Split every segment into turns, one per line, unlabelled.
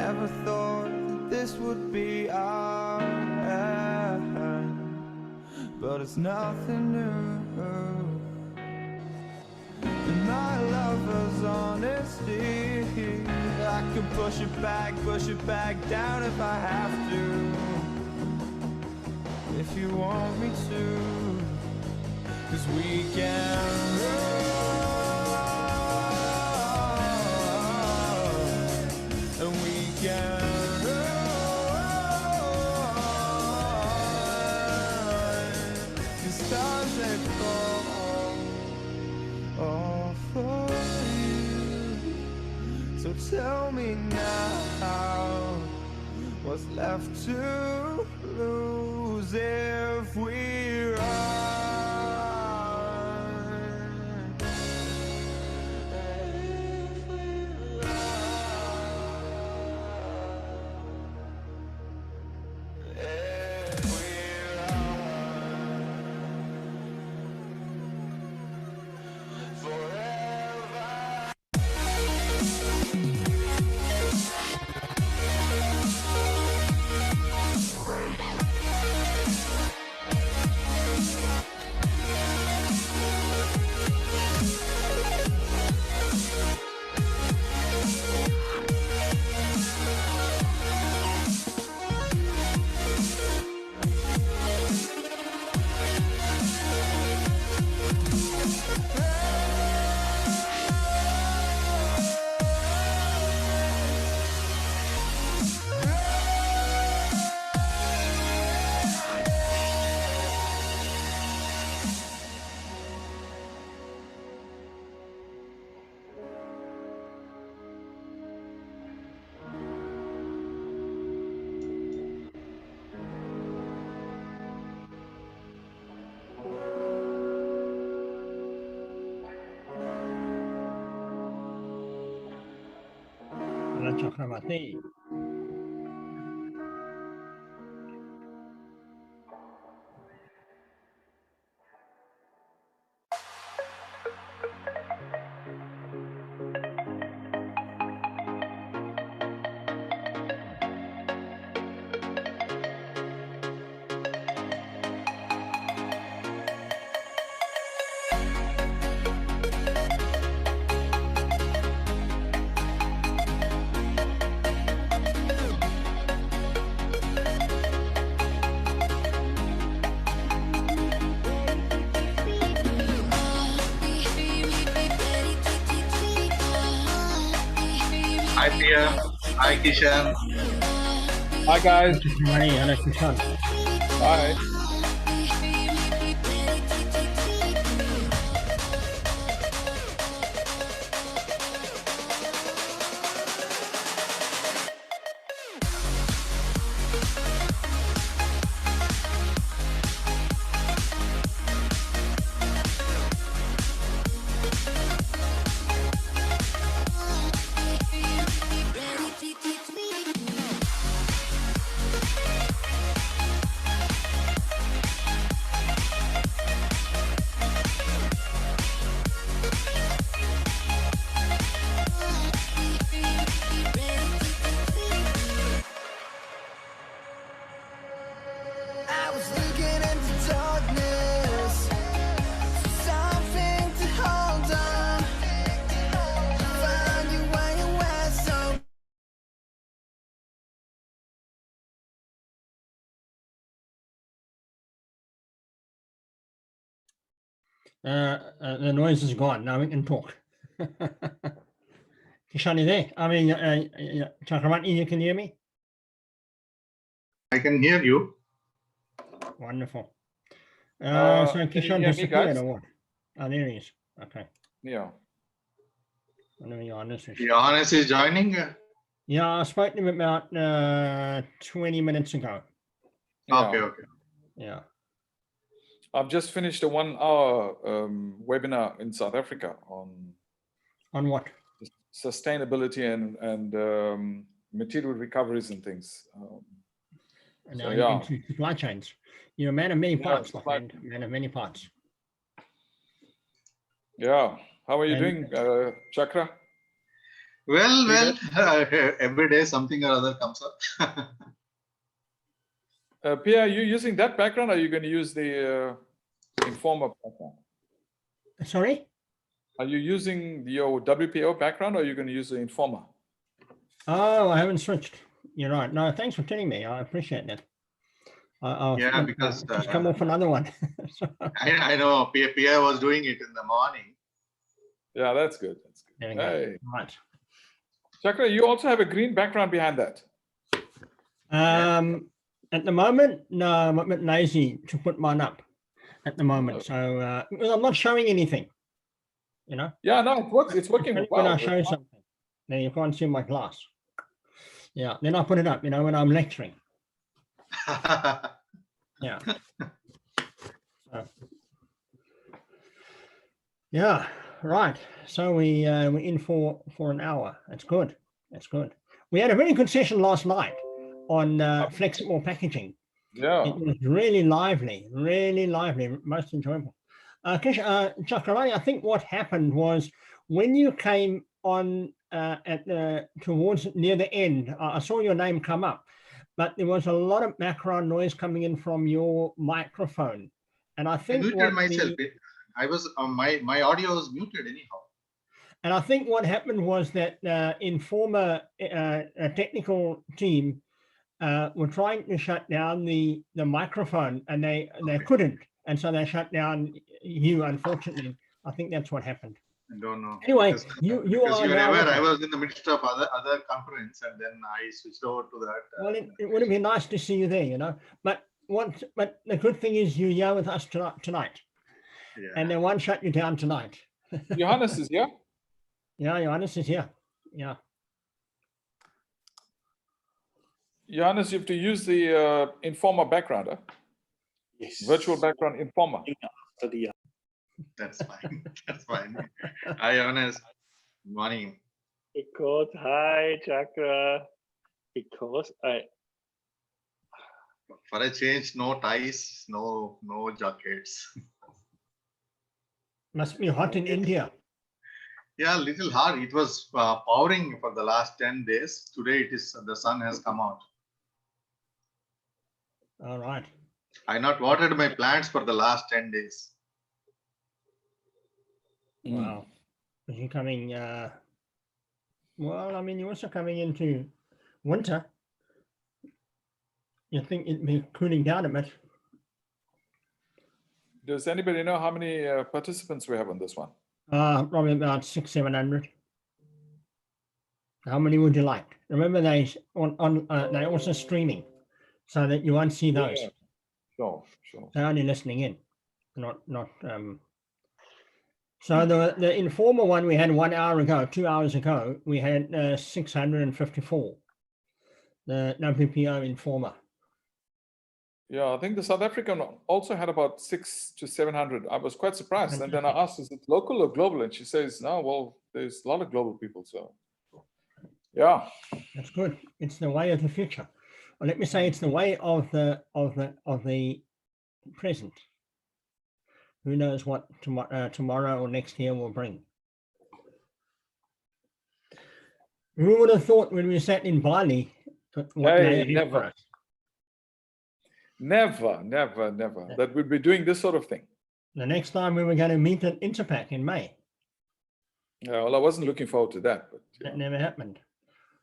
never thought that this would be our end, but it's nothing new. And my lover's honesty, I can push it back down if I have to, if you want me to, 'cause we can run, and we can run, the stars they fall all for you. So tell me now, what's left to lose if we run?
Chakramati.
Hi Pia, hi Kishan.
Hi guys.
Hello, Kishan.
Bye.
The noise is gone. Now we can talk. Kishan, you there? I mean, Chakramati, you can hear me?
I can hear you.
Wonderful. So
Can you
Kishan
hear me,
disappeared
guys?
or what? Oh, there he is. Okay.
Yeah.
Johannes is joining.
Yeah, I spoke to him about 20 minutes ago.
Yeah.
Okay.
Yeah.
I've just finished a 1-hour webinar in South Africa on
what?
Sustainability and material recoveries and things.
And
so,
now
yeah.
into supply chains. You're a man of many parts, my
supply-
friend. Man of many parts.
Yeah. How are you doing, Chakra?
Well, every day something or other comes up.
Pia, are you using that background, or are you going to use the Informer background?
Sorry?
Are you using your WPO background, or are you going to use the Informer?
Oh, I haven't switched. You're right. No, thanks for telling me. I appreciate that.
Yeah, because
just come off another one. So,
I know Pia was doing it in the morning.
Yeah, that's good. That's good.
there we go.
Hey,
Right.
Chakra, you also have a green background behind that.
At the moment, no, I'm a bit lazy to put mine up at the moment.
Oh.
So because I'm not showing anything, you know.
Yeah, no, it works. It's working
Only
well.
when I show something, then you can't see my glass. Yeah, then I put it up, you know, when I'm lecturing. Yeah. So, yeah, right. So we're in for an hour. That's good. That's good. We had a very good session last night on flexible packaging.
Yeah.
It was really lively, most enjoyable. Chakrani, I think what happened was when you came on towards near the end, I saw your name come up, but there was a lot of background noise coming in from your microphone, and I
I
think
muted myself. I was my audio was muted anyhow.
And I think what happened was that Informer technical team were trying to shut down the microphone, and they couldn't, and so they shut down you. Unfortunately, I think that's what happened.
I don't know.
Anyway,
because
you
because
are
you're
now.
aware, I was in the midst of other conference, and then I switched over to that.
Well, it would have been nice to see you there, you know. But the good thing is you're here with us tonight,
Yeah.
and they won't shut you down tonight.
Johannes is here.
Yeah, Johannes is here. Yeah.
Johannes, you have to use the Informer background, huh?
Yes.
Virtual background Informer.
After the
That's fine. That's fine. Hi, Johannes. Good morning.
because hi Chakra, because
For a change, no ties, no jackets.
Must be hot in India.
Yeah, little hard. It was powering for the last 10 days. Today it is the sun has come out.
All right.
I not watered my plants for the last 10 days.
Wow. Is he coming? Well, I mean, you're also coming into winter. You think it'd be cooling down a bit?
Does anybody know how many participants we have on this one?
Probably about 600-700. How many would you like? Remember, they they're also streaming, so that you won't see those.
Yeah. Sure, sure.
They're only listening in, not. So the Informer one we had 1 hour ago, 2 hours ago, we had 654. The WPO Informer.
Yeah, I think the South African also had about 600 to 700. I was quite surprised. And then I asked, is it local or global? And she says, no, well, there's a lot of global people. So, yeah.
That's good. It's the way of the future. Well, let me say it's the way of the present. Who knows what tomorrow or next year will bring? Who would have thought when we sat in Bali?
Hey, never. Never that we'd be doing this sort of thing.
The next time we were going to meet at Interpack in May.
Yeah, well, I wasn't looking forward to that, but yeah.
That never happened.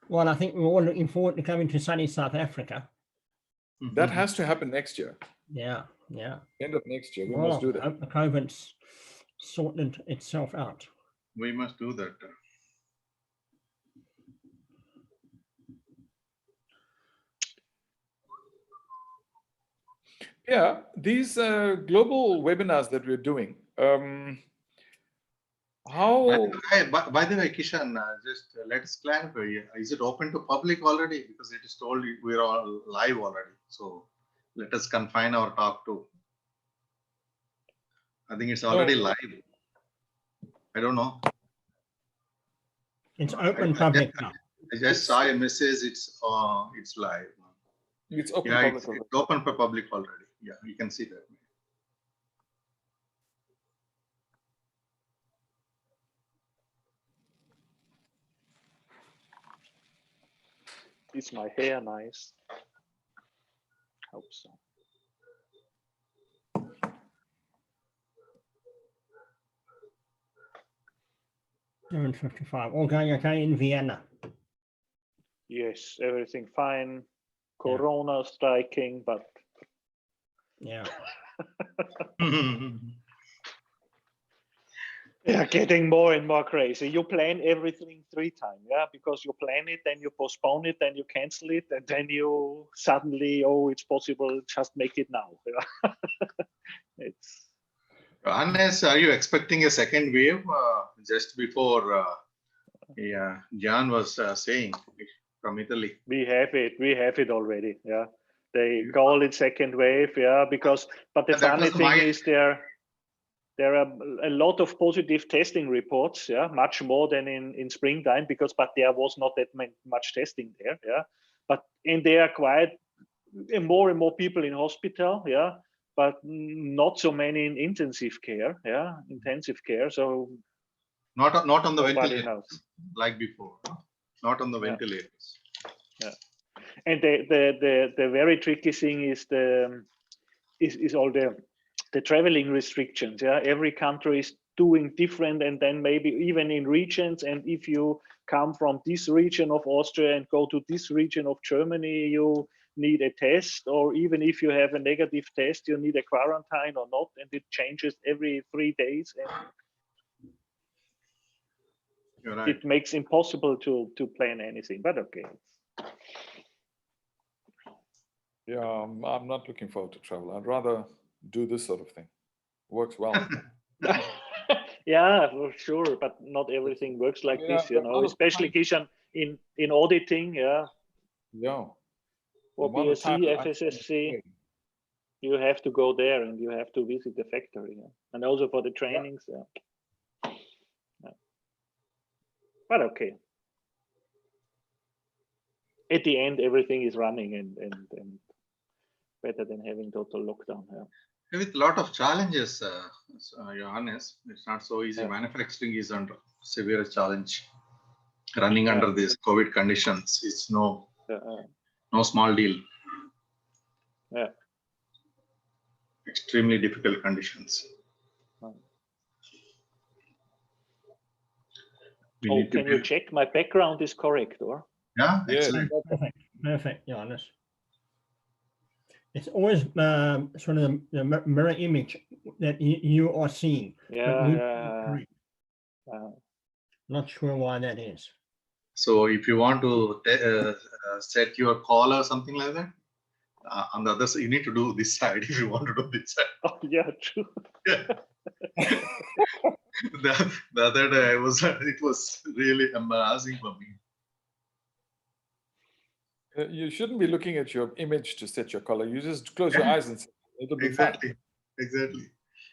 Well, I think we're all looking forward to coming to sunny South Africa.
That has to happen next year.
Yeah.
End of next year, we
Well,
must do
I
that.
hope the COVID's sorted itself out.
We must do that.
Yeah, these global webinars that we're doing, how...
By the way, Kishan, just let's clarify. Is it open to public already? Because it is told we're all live already. So let us confine our talk to. I think it's already live. I don't know.
It's open public now.
I just saw a message. It's live.
It's open
Yeah,
public.
it's open for public already. Yeah, you can see that.
Is my hair nice? Hope so.
7:55. Okay in Vienna.
Yes, everything fine. Corona striking, but
Yeah.
yeah, getting more and more crazy. You plan everything 3 times, yeah, because you plan it, then you postpone it, then you cancel it, and then you suddenly, oh, it's possible, just make it now. Yeah. It's
Johannes, are you expecting a second wave? Just before Jan was saying from Italy.
we have it already. Yeah, they call it second wave. Yeah, because but the
And that
funny
was
thing
my-
is there are a lot of positive testing reports. Yeah, much more than in springtime but there was not that much testing there. Yeah, and there are quite more and more people in hospital. Yeah, but not so many in intensive care. Yeah, So
Not on the
nobody
ventilators
knows.
like before. No? Not on the
Yeah.
ventilators.
And the very tricky thing is all the traveling restrictions. Yeah, every country is doing different, and then maybe even in regions. And if you come from this region of Austria and go to this region of Germany, you need a test, or even if you have a negative test, you need a quarantine or not, and it changes every 3 days, and
You're right.
it makes impossible to plan anything. But okay.
Yeah, I'm not looking forward to travel. I'd rather do this sort of thing. Works well.
Yeah, for sure, but not everything works like
Yeah,
this,
there are a lot of
especially Kishan in auditing. Yeah,
Yeah.
for
The amount of time
BSc,
that I
FSSC, you have to go there and you have to visit the factory, and also for the trainings. Yeah. But okay, at the end, everything is running and better than having total lockdown. Yeah.
With a lot of challenges, Johannes. It's not so easy.
Yeah.
Manufacturing is under severe challenge. Running under these COVID conditions, it's no small deal.
Yeah.
Extremely difficult conditions.
Can you check my background is correct, or?
Yeah,
Yeah.
excellent.
Perfect, Johannes. It's always sort of the mirror image that you are seeing.
Yeah.
Not sure why that is.
So if you want to set your call or something like that, on the other side, you need to do this side if you want to do this side.
Oh, yeah, true.
The other day, it was really embarrassing for me.
You shouldn't be looking at your image to set your color. You just close your eyes and it'll be fine.
Exactly.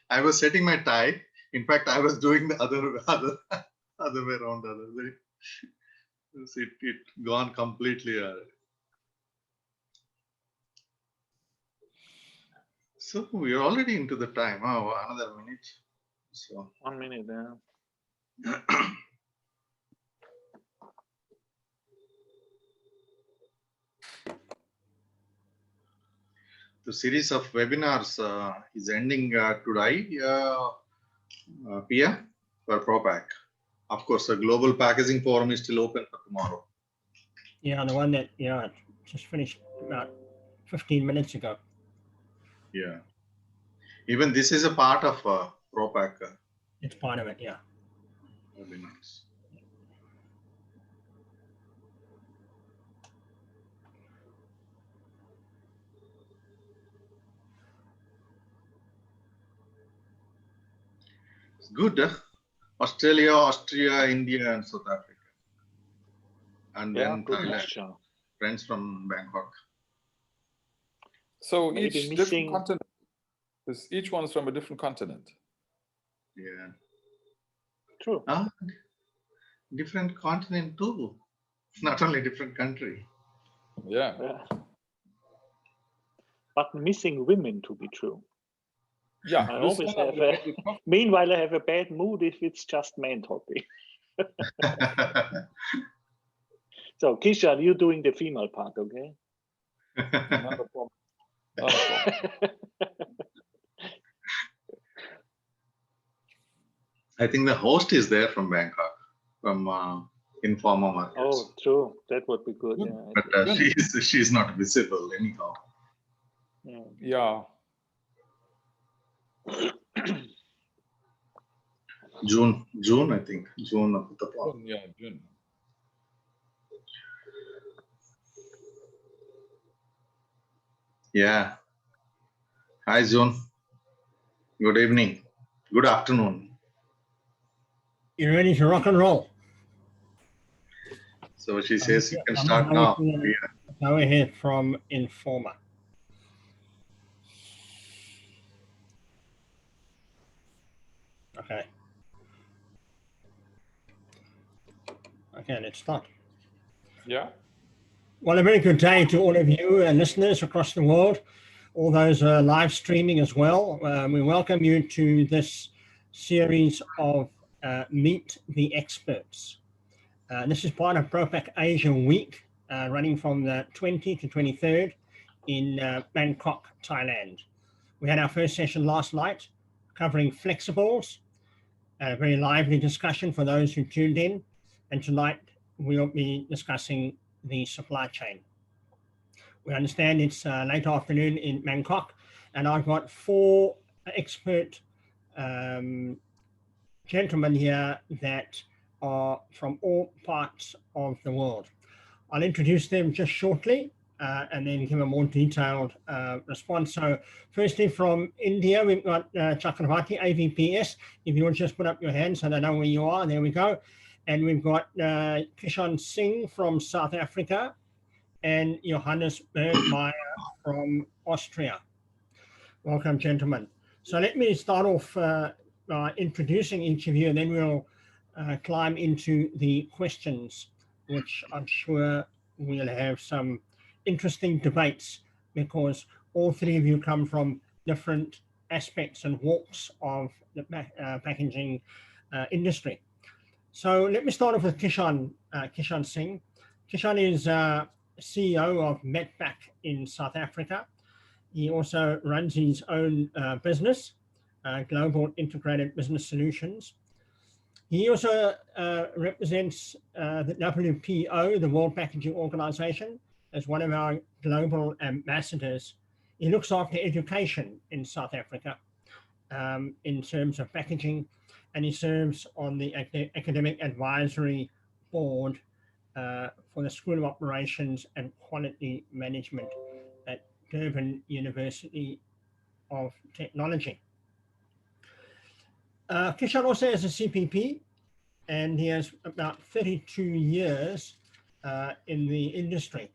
I was setting my tie. In fact, I was doing the other way around. The other way. It gone completely. So we're already into the time. Oh, another minute. So
1 minute. Yeah.
the series of webinars is ending today, Pia, for ProPak. Of course, the Global Packaging Forum is still open for tomorrow.
Yeah, the one that just finished about 15 minutes ago.
Yeah. Even this is a part of ProPak.
It's part of it, yeah.
Webinars. It's good. Australia, Austria, India, and South Africa. And then Thailand. Friends from Bangkok.
So
Maybe
each different continent. Each one is from a different continent.
Yeah.
True.
Different continent too. Not only different country.
Yeah.
But missing women to be true.
Yeah.
I always have meanwhile, I have a bad mood if it's just men talking. So Kishan, you're doing the female part, okay?
Not a problem. Not a problem.
I think the host is there from Bangkok, from Informa Markets.
Oh, true. That would be good. Yeah,
But she's not visible anyhow.
Yeah.
June, I think. June of the plan.
Yeah, June.
Yeah. Hi, June. Good evening. Good afternoon.
You ready to rock and roll?
So she says you can
I'm
start now.
Go ahead from Informa. Okay. Okay, let's start.
Yeah.
Well, a very good day to all of you listeners across the world, all those live streaming as well. We welcome you to this series of Meet the Experts. This is part of ProPakAsia Week, running from the 20th to 23rd in Bangkok, Thailand. We had our first session last night covering flexibles, a very lively discussion for those who tuned in. And tonight we'll be discussing the supply chain. We understand it's late afternoon in Bangkok, and I've got 4 expert gentlemen here that are from all parts of the world. I'll introduce them just shortly and then give a more detailed response. So firstly from India, we've got Chakravarti, AVPS. If you want to just put up your hand so they know where you are, there we go. And we've got Kishan Singh from South Africa and Johannes Bergmaier from Austria. Welcome, gentlemen. So let me start off by introducing each of you, and then we'll climb into the questions, which I'm sure we'll have some interesting debates because all 3 of you come from different aspects and walks of the packaging industry. So let me start off with Kishan Singh. Kishan is CEO of Medpack in South Africa. He also runs his own business, Global Integrated Business Solutions. He also represents the WPO, the World Packaging Organization, as one of our global ambassadors. He looks after education in South Africa in terms of packaging, and he serves on the Academic Advisory Board for the School of Operations and Quality Management at Durban University of Technology. Kishan also has a CPP, and he has about 32 years in the industry.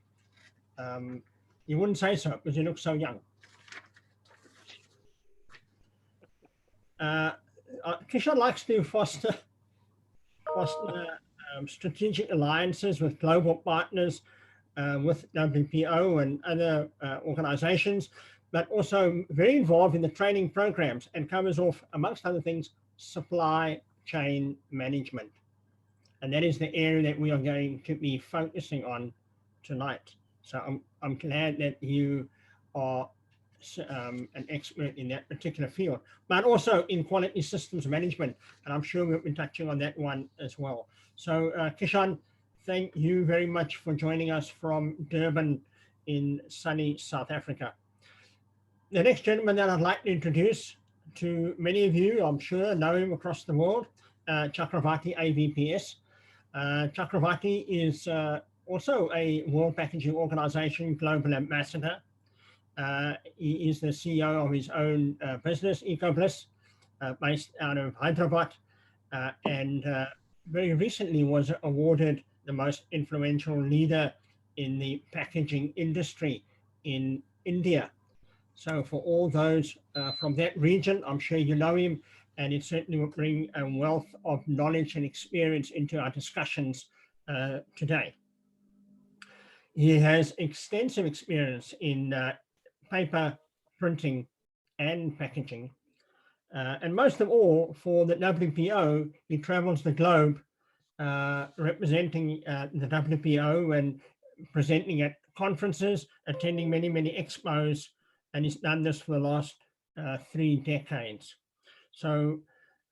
You wouldn't say so because he looks so young. Kishan likes to foster strategic alliances with global partners, with WPO and other organizations, but also very involved in the training programs and covers off, amongst other things, supply chain management. And that is the area that we are going to be focusing on tonight. So I'm glad that you are an expert in that particular field, but also in quality systems management. And I'm sure we'll be touching on that one as well. So Kishan, thank you very much for joining us from Durban in sunny South Africa. The next gentleman that I'd like to introduce to many of you, I'm sure, know him across the world, Chakravarti, AVPS. Chakravarti is also a World Packaging Organization Global Ambassador. He is the CEO of his own business, EcoBliss, based out of Hyderabad, and very recently was awarded the most influential leader in the packaging industry in India. So for all those from that region, I'm sure you know him, and it certainly will bring a wealth of knowledge and experience into our discussions today. He has extensive experience in paper printing and packaging. And most of all, for the WPO, he travels the globe representing the WPO and presenting at conferences, attending many, many expos, and he's done this for the last 3 decades. So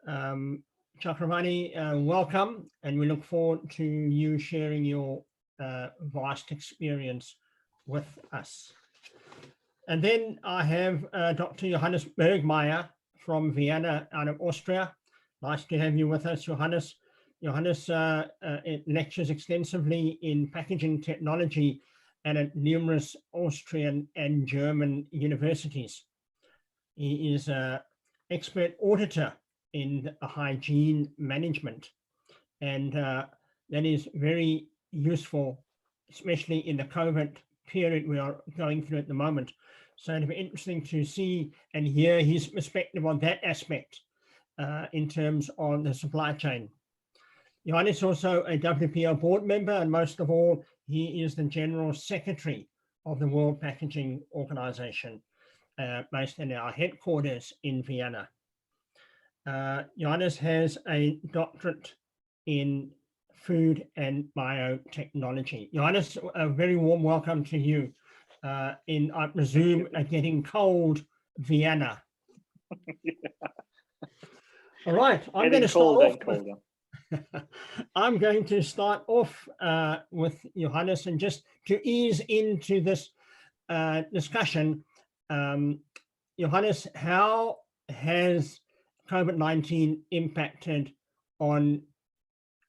Chakravarti, welcome, and we look forward to you sharing your vast experience with us. And then I have Dr. Johannes Bergmaier from Vienna out of Austria. Nice to have you with us, Johannes. Johannes lectures extensively in packaging technology and at numerous Austrian and German universities. He is an expert auditor in hygiene management, and that is very useful, especially in the COVID period we are going through at the moment. So it'll be interesting to see and hear his perspective on that aspect in terms of the supply chain. Johannes is also a WPO board member, and most of all, he is the General Secretary of the World Packaging Organization, based in our headquarters in Vienna. Johannes has a doctorate in food and biotechnology. Johannes, a very warm welcome to you in, I presume, a getting cold Vienna.
Yeah.
All right, I'm going to start off. I'm going to start off with Johannes, and just to ease into this discussion, Johannes, how has COVID-19 impacted on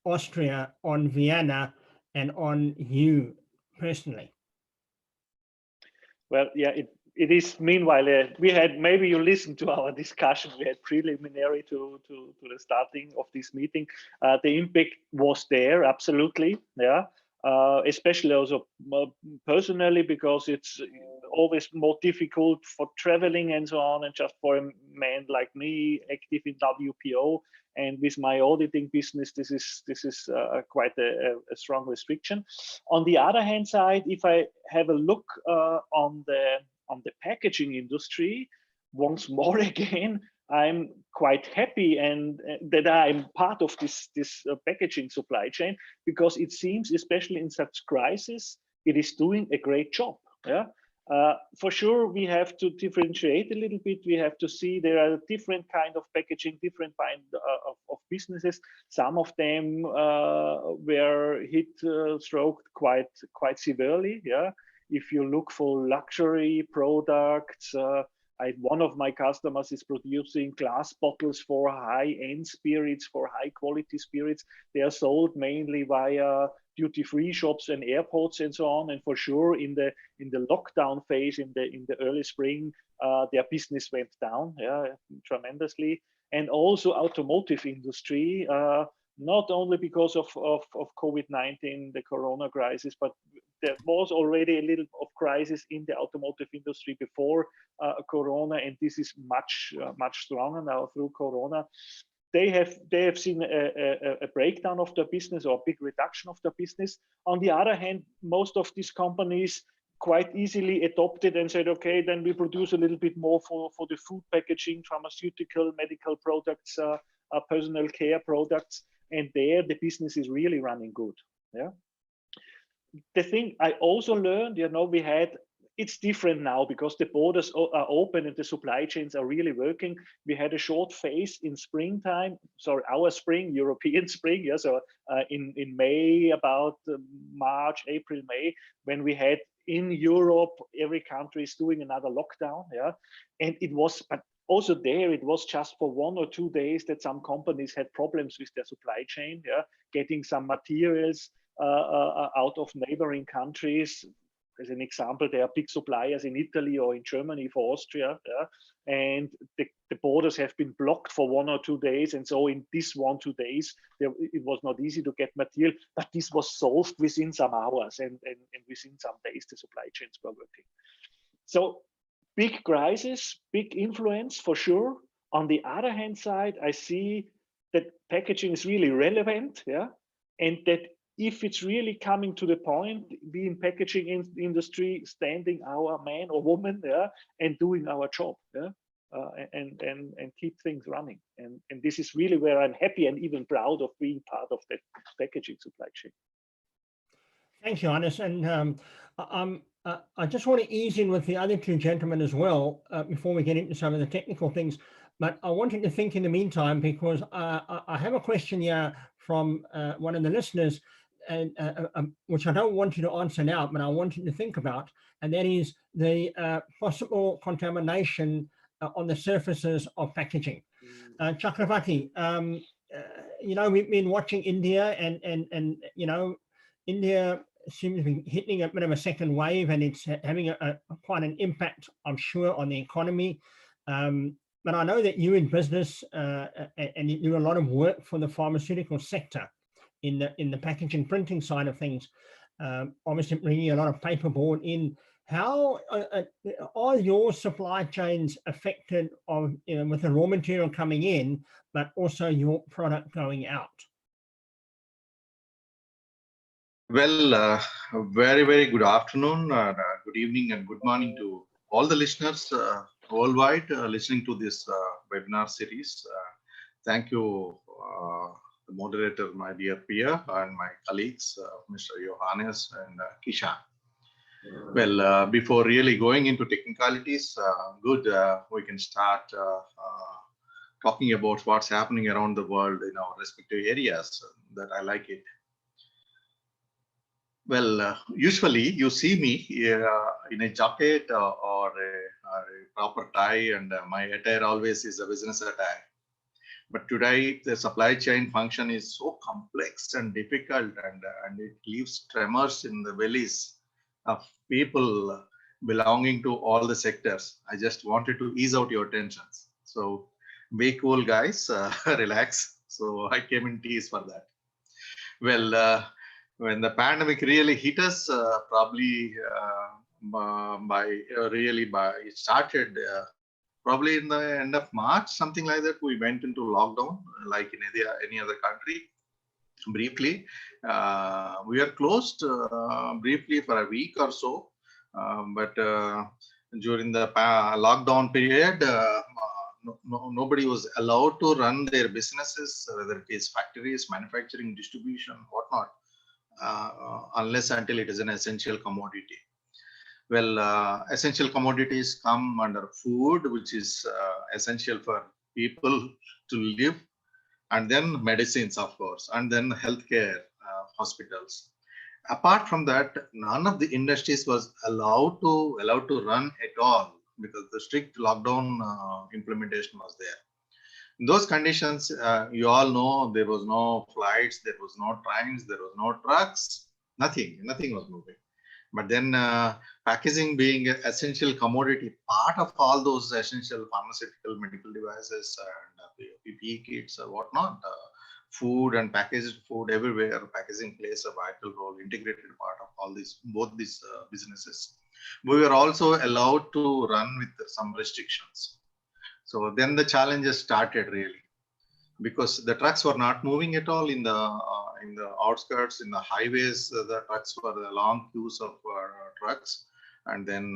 Austria, on Vienna, and on you personally?
Well, yeah, it is. Meanwhile, we had, maybe you listened to our discussion, we had preliminary to the starting of this meeting. The impact was there, absolutely, yeah. Especially also personally, because it's always more difficult for traveling and so on, and just for a man like me, active in WPO, and with my auditing business, this is quite a strong restriction. On the other hand side, if I have a look on the packaging industry, once more again, I'm quite happy and that I'm part of this packaging supply chain, because it seems, especially in such crisis, it is doing a great job. Yeah. For sure, we have to differentiate a little bit. We have to see there are different kind of packaging, different kind of businesses. Some of them were hit, stroked quite severely. Yeah. If you look for luxury products, one of my customers is producing glass bottles for high-end spirits, for high-quality spirits. They are sold mainly via duty-free shops and airports and so on. And for sure, in the lockdown phase, in the early spring, their business went down, yeah, tremendously. And also automotive industry, not only because of COVID-19, the Corona crisis, but there was already a little of crisis in the automotive industry before Corona, and this is much stronger now through Corona. They have seen a breakdown of their business, or a big reduction of their business. On the other hand, most of these companies quite easily adopted and said, okay, then we produce a little bit more for the food packaging, pharmaceutical, medical products, personal care products, and there the business is really running good. Yeah. The thing I also learned, it's different now because the borders are open and the supply chains are really working. We had a short phase in springtime, sorry, our spring, European spring, yeah, so in May, about March, April, May, when we had in Europe, every country is doing another lockdown, yeah, and it was, but also there, it was just for 1 or 2 days that some companies had problems with their supply chain, yeah, getting some materials out of neighboring countries. As an example, there are big suppliers in Italy or in Germany for Austria, yeah? And the borders have been blocked for 1 or 2 days. And so in this 1 or 2 days, it was not easy to get material, but this was solved within some hours, and within some days, the supply chains were working. So big crisis, big influence for sure. On the other hand side, I see that packaging is really relevant, yeah, and that if it's really coming to the point, we in packaging industry standing our man or woman, yeah, and doing our job, yeah. and keep things running. And this is really where I'm happy and even proud of being part of that packaging supply chain.
Thanks, Johannes. And I just want to ease in with the other two gentlemen as well before we get into some of the technical things. But I wanted to think in the meantime, because I have a question here from one of the listeners, and which I don't want you to answer now, but I want you to think about, and that is the possible contamination on the surfaces of packaging. Chakravarti, you know, we've been watching India, and you know, India seems to be hitting a bit of a second wave, and it's having quite an impact, I'm sure, on the economy. But I know that you in business and you do a lot of work for the pharmaceutical sector in the packaging printing side of things. Obviously, bringing a lot of paperboard in. How are your supply chains affected with the raw material coming in, but also your product going out?
Well, very, very good afternoon, good evening, and good morning to all the listeners worldwide listening to this webinar series. Thank you, the moderator, my dear Pia, and my colleagues, Mr. Johannes and Kishan. Well, before really going into technicalities, we can start talking about what's happening around the world in our respective areas. That I like it. Well, usually you see me in a jacket or a proper tie, and my attire always is a business attire. But today, the supply chain function is so complex and difficult, and it leaves tremors in the bellies of people belonging to all the sectors. I just wanted to ease out your tensions. So be cool, guys, relax. So I came in tease for that. Well, when the pandemic really hit us, probably it started probably in the end of March, something like that. We went into lockdown, like in any other country. Briefly, we are closed briefly for a week or so, but during the lockdown period, nobody was allowed to run their businesses, whether it is factories, manufacturing, distribution, whatnot, unless until it is an essential commodity. Well, essential commodities come under food, which is essential for people to live, and then medicines, of course, and then healthcare, hospitals. Apart from that, none of the industries was allowed to run at all, because the strict lockdown implementation was there. In those conditions, you all know there was no flights, there was no trains, there was no trucks, nothing was moving. But then packaging being an essential commodity, part of all those essential pharmaceutical medical devices and PPE kits or whatnot, food and packaged food everywhere, packaging plays a vital role, integrated part of all these, both these businesses. We were also allowed to run with some restrictions. So then the challenges started really, because the trucks were not moving at all in the outskirts, in the highways. The trucks were the long queues of trucks, and then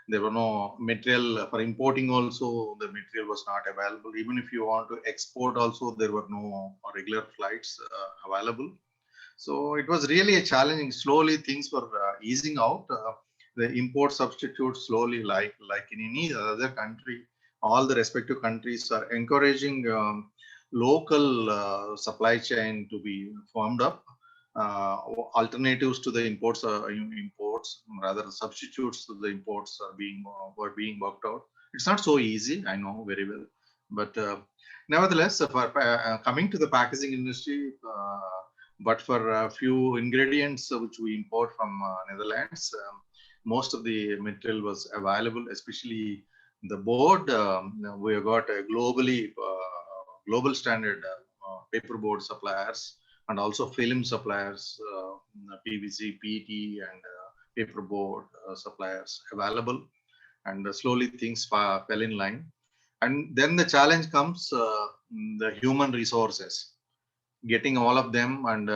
there were no material for importing. Also, the material was not available. Even if you want to export, also there were no regular flights available. So it was really a challenging. Slowly things were easing out. The import substitute slowly, like in any other country, all the respective countries are encouraging local supply chain to be formed up. Alternatives to the imports, rather substitutes to the imports were being worked out. It's not so easy, I know very well, but nevertheless, coming to the packaging industry, but for a few ingredients which we import from Netherlands, most of the material was available, especially the board. We have got a global standard paperboard suppliers, and also film suppliers, PVC, PET, and paperboard suppliers available. And slowly things fell in line. And then the challenge comes, the human resources, getting all of them and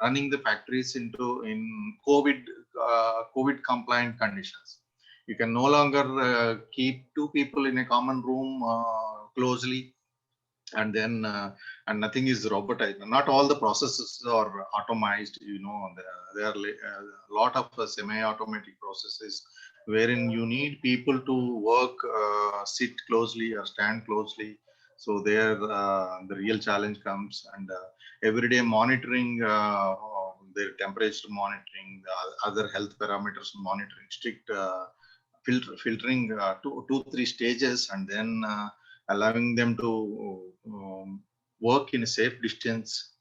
running the factories in COVID compliant conditions. You can no longer keep two people in a common room closely, and then and nothing is robotized. Not all the processes are automized. There are a lot of semi-automatic processes wherein you need people to work, sit closely or stand closely. So there, the real challenge comes, and everyday monitoring, their temperature monitoring, the other health parameters monitoring, strict filtering, 2-3 stages, and then allowing them to work in a safe distance,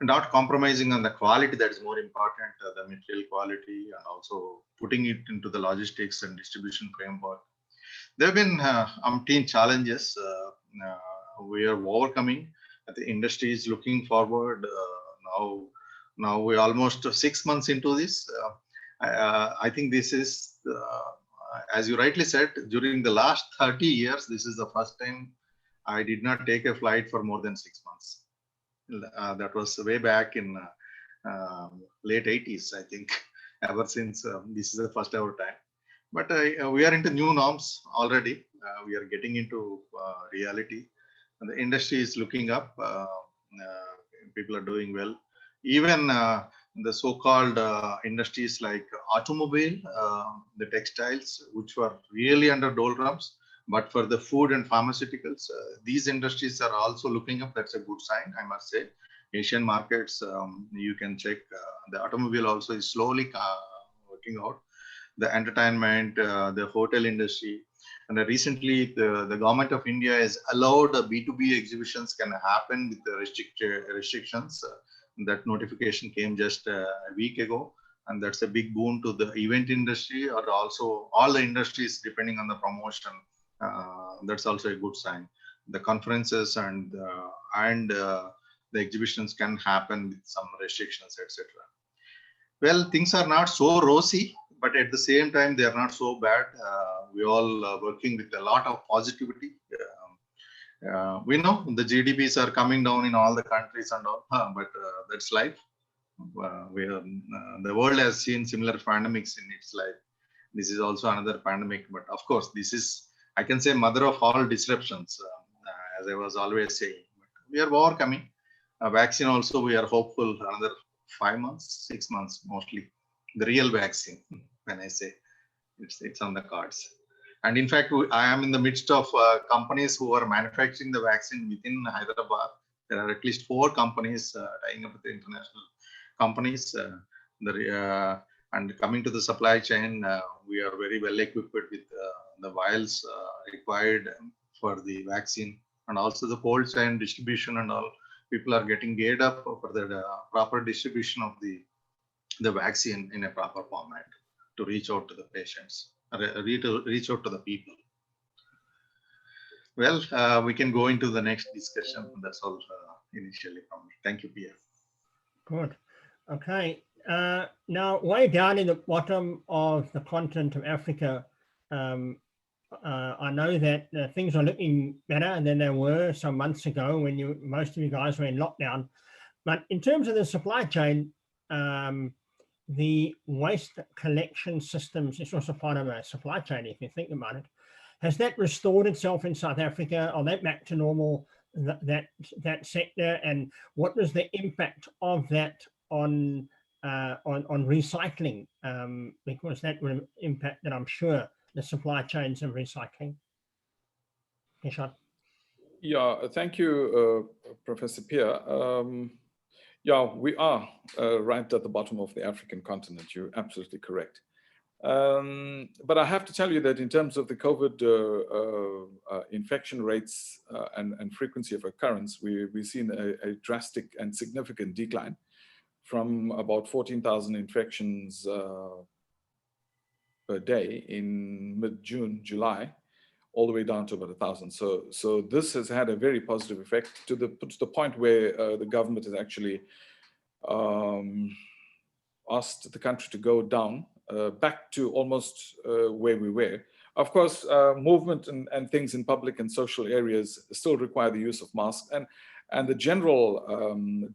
not compromising on the quality. That is more important, the material quality, and also putting it into the logistics and distribution framework. There have been umpteen challenges we are overcoming. The industry is looking forward. Now we're almost 6 months into this. I think this is, as you rightly said, during the last 30 years, this is the first time I did not take a flight for more than 6 months. That was way back in late 80s, I think. Ever since, this is the first ever time. But we are into new norms already. We are getting into reality. And the industry is looking up. People are doing well. Even the so-called industries like automobile, the textiles, which were really under doldrums, but for the food and pharmaceuticals, these industries are also looking up. That's a good sign, I must say. Asian markets, you can check. The automobile also is slowly working out. The entertainment, the hotel industry, and recently the government of India has allowed B2B exhibitions can happen with the restrictions. That notification came just a week ago, and that's a big boon to the event industry, or also all the industries depending on the promotion. That's also a good sign. The conferences and the exhibitions can happen with some restrictions, etc. Well, things are not so rosy, but at the same time, they are not so bad. We all working with a lot of positivity. We know the GDPs are coming down in all the countries and all, but that's life. The world has seen similar pandemics in its life. This is also another pandemic, but of course, this is, I can say, mother of all disruptions, as I was always saying. But we are overcoming. A vaccine also, we are hopeful another 5 months, 6 months, mostly. The real vaccine, when I say it's on the cards. And in fact, I am in the midst of companies who are manufacturing the vaccine within Hyderabad. There are at least 4 companies tying up with the international companies. And coming to the supply chain, we are very well equipped with the vials required for the vaccine, and also the cold chain distribution and all. People are getting geared up for the proper distribution of the vaccine in a proper format to reach out to the patients, reach out to the people. Well, we can go into the next discussion. That's all initially from me. Thank you, Pierre.
Good. Okay. Now, way down in the bottom of the continent of Africa, I know that things are looking better than they were some months ago when most of you guys were in lockdown. But in terms of the supply chain, the waste collection systems is also part of a supply chain, if you think about it. Has that restored itself in South Africa? Are they back to normal, that sector? And what was the impact of that on recycling? Because that would have impacted, I'm sure, the supply chains of recycling. Kishan?
Yeah, thank you, Professor Pierre. Yeah, we are right at the bottom of the African continent. You're absolutely correct. But I have to tell you that in terms of the COVID infection rates and frequency of occurrence, we've seen a drastic and significant decline from about 14,000 infections per day in mid-June, July, all the way down to about 1,000. So this has had a very positive effect to the point where the government has actually asked the country to go down back to almost where we were. Of course, movement and things in public and social areas still require the use of masks, and the general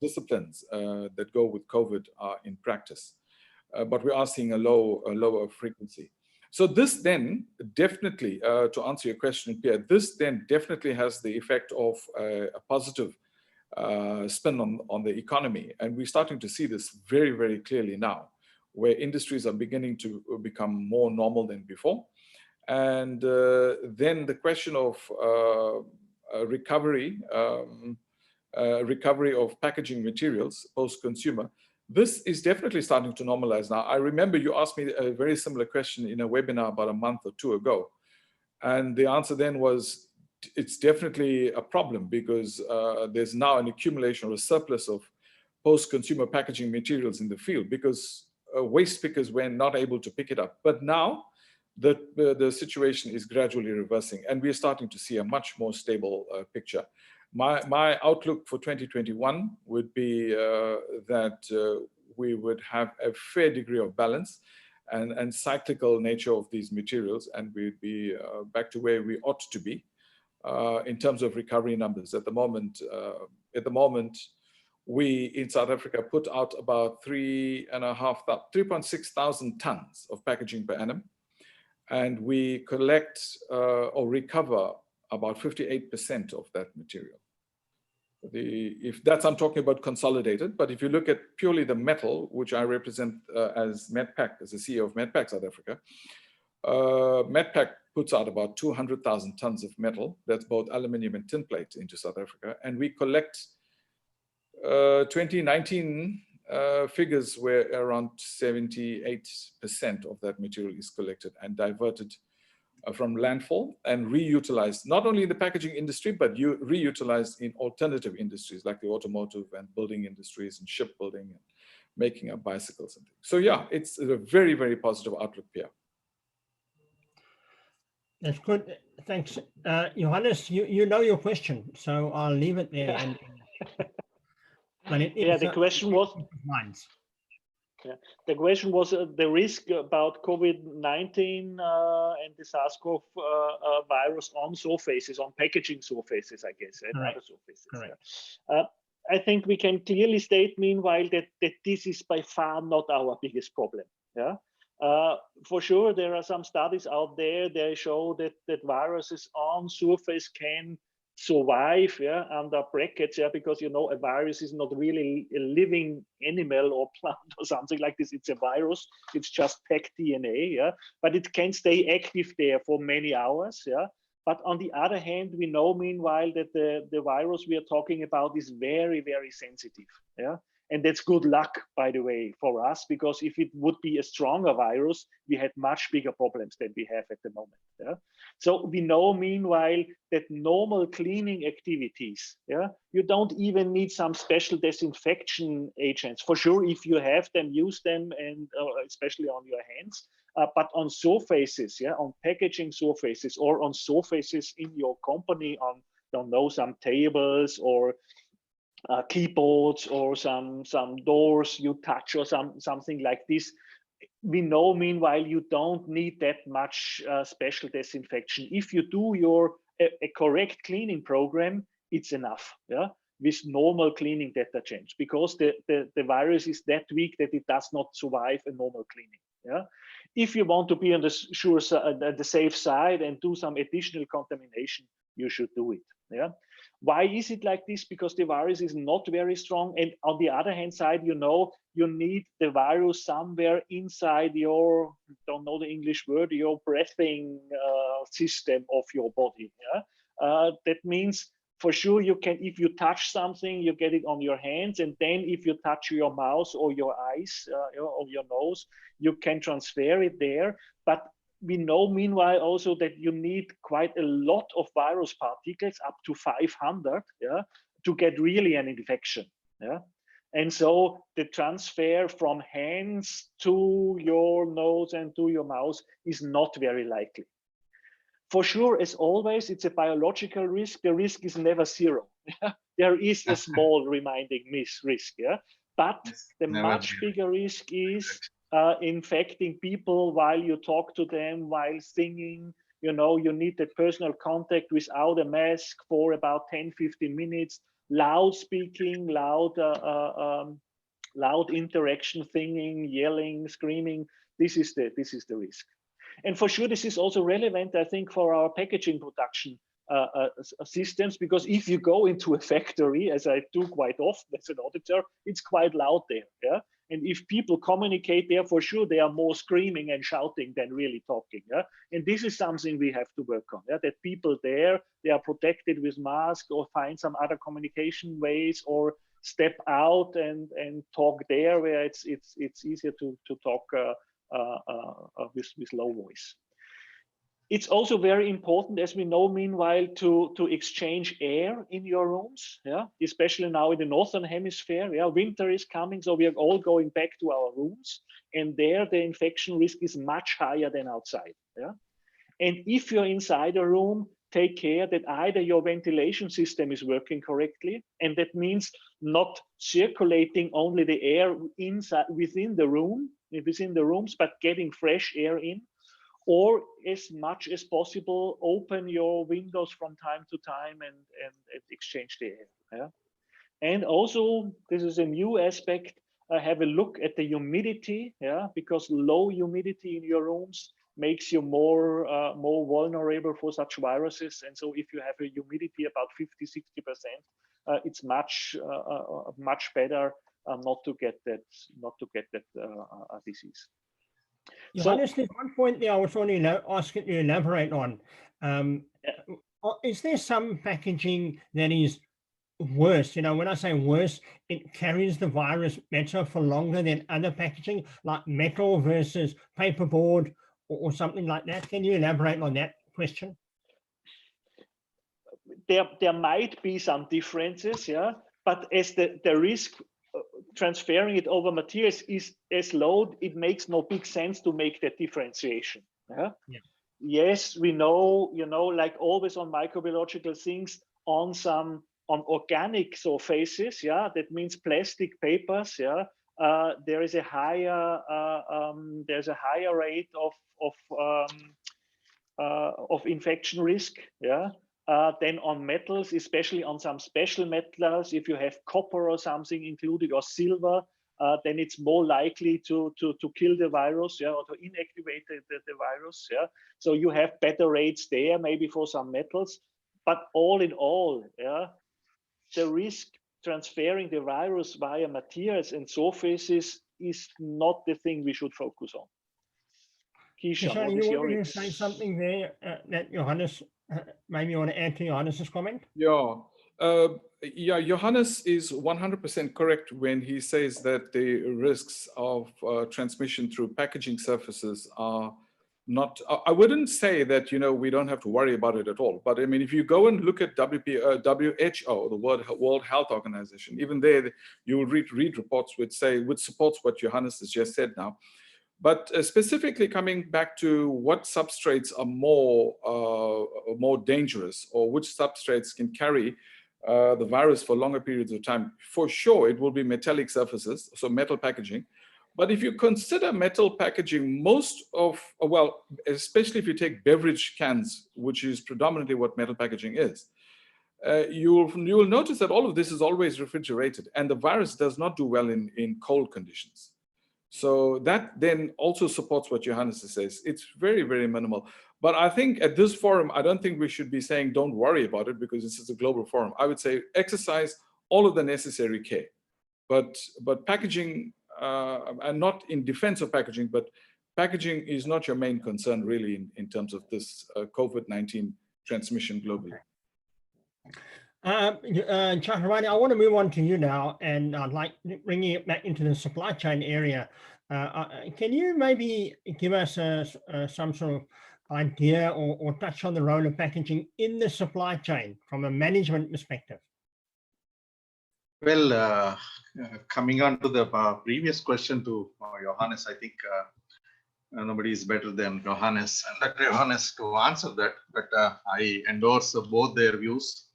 disciplines that go with COVID are in practice. But we are seeing a lower frequency. So this then definitely, to answer your question, Pierre, this then definitely has the effect of a positive spin on the economy. And we're starting to see this very, very clearly now, where industries are beginning to become more normal than before. And then the question of recovery of packaging materials post-consumer, this is definitely starting to normalize now. I remember you asked me a very similar question in a webinar about a month or two ago. And the answer then was, it's definitely a problem because there's now an accumulation or a surplus of post-consumer packaging materials in the field because waste pickers were not able to pick it up. But now the situation is gradually reversing and we're starting to see a much more stable picture. My outlook for 2021 would be that we would have a fair degree of balance and cyclical nature of these materials, and we'd be back to where we ought to be in terms of recovery numbers. At the moment, we in South Africa put out about 3.6 thousand tons of packaging per annum, and we collect or recover about 58% of that material. If that's, I'm talking about consolidated, but if you look at purely the metal, which I represent as Medpac, as the CEO of Medpac South Africa, Medpac puts out about 200,000 tons of metal, that's both aluminium and tin plate, into South Africa, and we collect 2019 figures where around 78% of that material is collected and diverted from landfill and reutilized, not only in the packaging industry, but reutilized in alternative industries like the automotive and building industries and shipbuilding and making up bicycles and things. So yeah, it's a very, very positive outlook, Pierre.
That's good. Thanks. Johannes, you know your question, so I'll leave it there. And,
yeah, the question was, the question was the risk about COVID-19 and the SARS-CoV virus on surfaces, on packaging surfaces, I guess, and other surfaces. I think we can clearly state, meanwhile, that this is by far not our biggest problem. Yeah. For sure, there are some studies out there. They show that viruses on surface can survive, yeah, under brackets, yeah, because you know a virus is not really a living animal or plant or something like this. It's a virus. It's just packed DNA, yeah, but it can stay active there for many hours, yeah. But on the other hand, we know meanwhile that the virus we are talking about is very, very sensitive, yeah. And that's good luck, by the way, for us, because if it would be a stronger virus, we had much bigger problems than we have at the moment. Yeah? So we know, meanwhile, that normal cleaning activities, yeah, you don't even need some special disinfection agents. For sure, if you have them, use them, and especially on your hands. But on surfaces, yeah, on packaging surfaces or on surfaces in your company, on, don't know, some tables or keyboards or some doors you touch or something like this, we know meanwhile you don't need that much special disinfection. If you do a correct cleaning program, it's enough, yeah, with normal cleaning detergents, because the virus is that weak that it does not survive a normal cleaning. Yeah. If you want to be on the sure side, the safe side, and do some additional contamination, you should do it. Yeah. Why is it like this? Because the virus is not very strong. And on the other hand side, you know, you need the virus somewhere inside your, don't know the English word, your breathing system of your body. Yeah? That means for sure you can, if you touch something, you get it on your hands. And then if you touch your mouth or your eyes or your nose, you can transfer it there. But we know meanwhile also that you need quite a lot of virus particles, up to 500, yeah, to get really an infection. Yeah. And so the transfer from hands to your nose and to your mouth is not very likely. For sure, as always, it's a biological risk. The risk is never zero. There is a small remaining risk, yeah. But the much bigger risk is infecting people while you talk to them, while singing. You know, you need that personal contact without a mask for about 10-15 minutes, loud speaking, loud interaction, singing, yelling, screaming. This is the risk. And for sure, this is also relevant, I think, for our packaging production systems, because if you go into a factory, as I do quite often as an auditor, it's quite loud there. Yeah. And if people communicate there, for sure, they are more screaming and shouting than really talking. Yeah? And this is something we have to work on, yeah? That people there, they are protected with masks or find some other communication ways or step out and talk there where it's easier to talk with low voice. It's also very important, as we know, meanwhile, to exchange air in your rooms, yeah, especially now in the northern hemisphere. Yeah, winter is coming, so we are all going back to our rooms, and there the infection risk is much higher than outside. Yeah, and if you're inside a room, take care that either your ventilation system is working correctly, and that means not circulating only the air inside within the rooms, but getting fresh air in. Or as much as possible, open your windows from time to time and exchange the air. Yeah? And also, this is a new aspect, have a look at the humidity, yeah, because low humidity in your rooms makes you more vulnerable for such viruses. And so if you have a humidity about 50–60%, it's much better not to get that disease.
Johannes, there's one point there I was want to ask you to elaborate on. Is there some packaging that is worse? You know, when I say worse, it carries the virus better for longer than other packaging, like metal versus paperboard or something like that. Can you elaborate on that question?
There might be some differences, yeah, but as the risk transferring it over materials is as low, it makes no big sense to make that differentiation. Yeah? Yeah. Yes, we know, you know, like always on microbiological things, on organic surfaces, yeah, that means plastic papers, yeah, there is a higher rate of infection risk, yeah. Then on metals, especially on some special metals, if you have copper or something included or silver, then it's more likely to kill the virus, yeah, or to inactivate the virus, yeah. So you have better rates there, maybe for some metals, but all in all, yeah, the risk transferring the virus via materials and surfaces is not the thing we should focus on.
Kishan, you wanted to say something there that Johannes, maybe you want to add to Johannes's comment?
Yeah. Yeah, Johannes is 100% correct when he says that the risks of transmission through packaging surfaces are not, I wouldn't say that, you know, we don't have to worry about it at all. But I mean, if you go and look at WHO, the World Health Organization, even there, you will read reports which supports what Johannes has just said now. But specifically coming back to what substrates are more dangerous, or which substrates can carry the virus for longer periods of time, for sure it will be metallic surfaces, so metal packaging. But if you consider metal packaging, especially if you take beverage cans, which is predominantly what metal packaging is, you will notice that all of this is always refrigerated, and the virus does not do well in cold conditions. So that then also supports what Johannes says. It's very, very minimal. But I think at this forum, I don't think we should be saying don't worry about it, because this is a global forum. I would say exercise all of the necessary care. But packaging, and not in defense of packaging, but packaging is not your main concern really in terms of this COVID-19 transmission globally.
Chakarani, I want to move on to you now, and I'd like bringing it back into the supply chain area. Can you maybe give us some sort of idea or touch on the role of packaging in the supply chain from a management perspective?
Well, coming on to the previous question to Johannes, I think nobody is better than Johannes and Dr. Johannes to answer that, but I endorse both their views.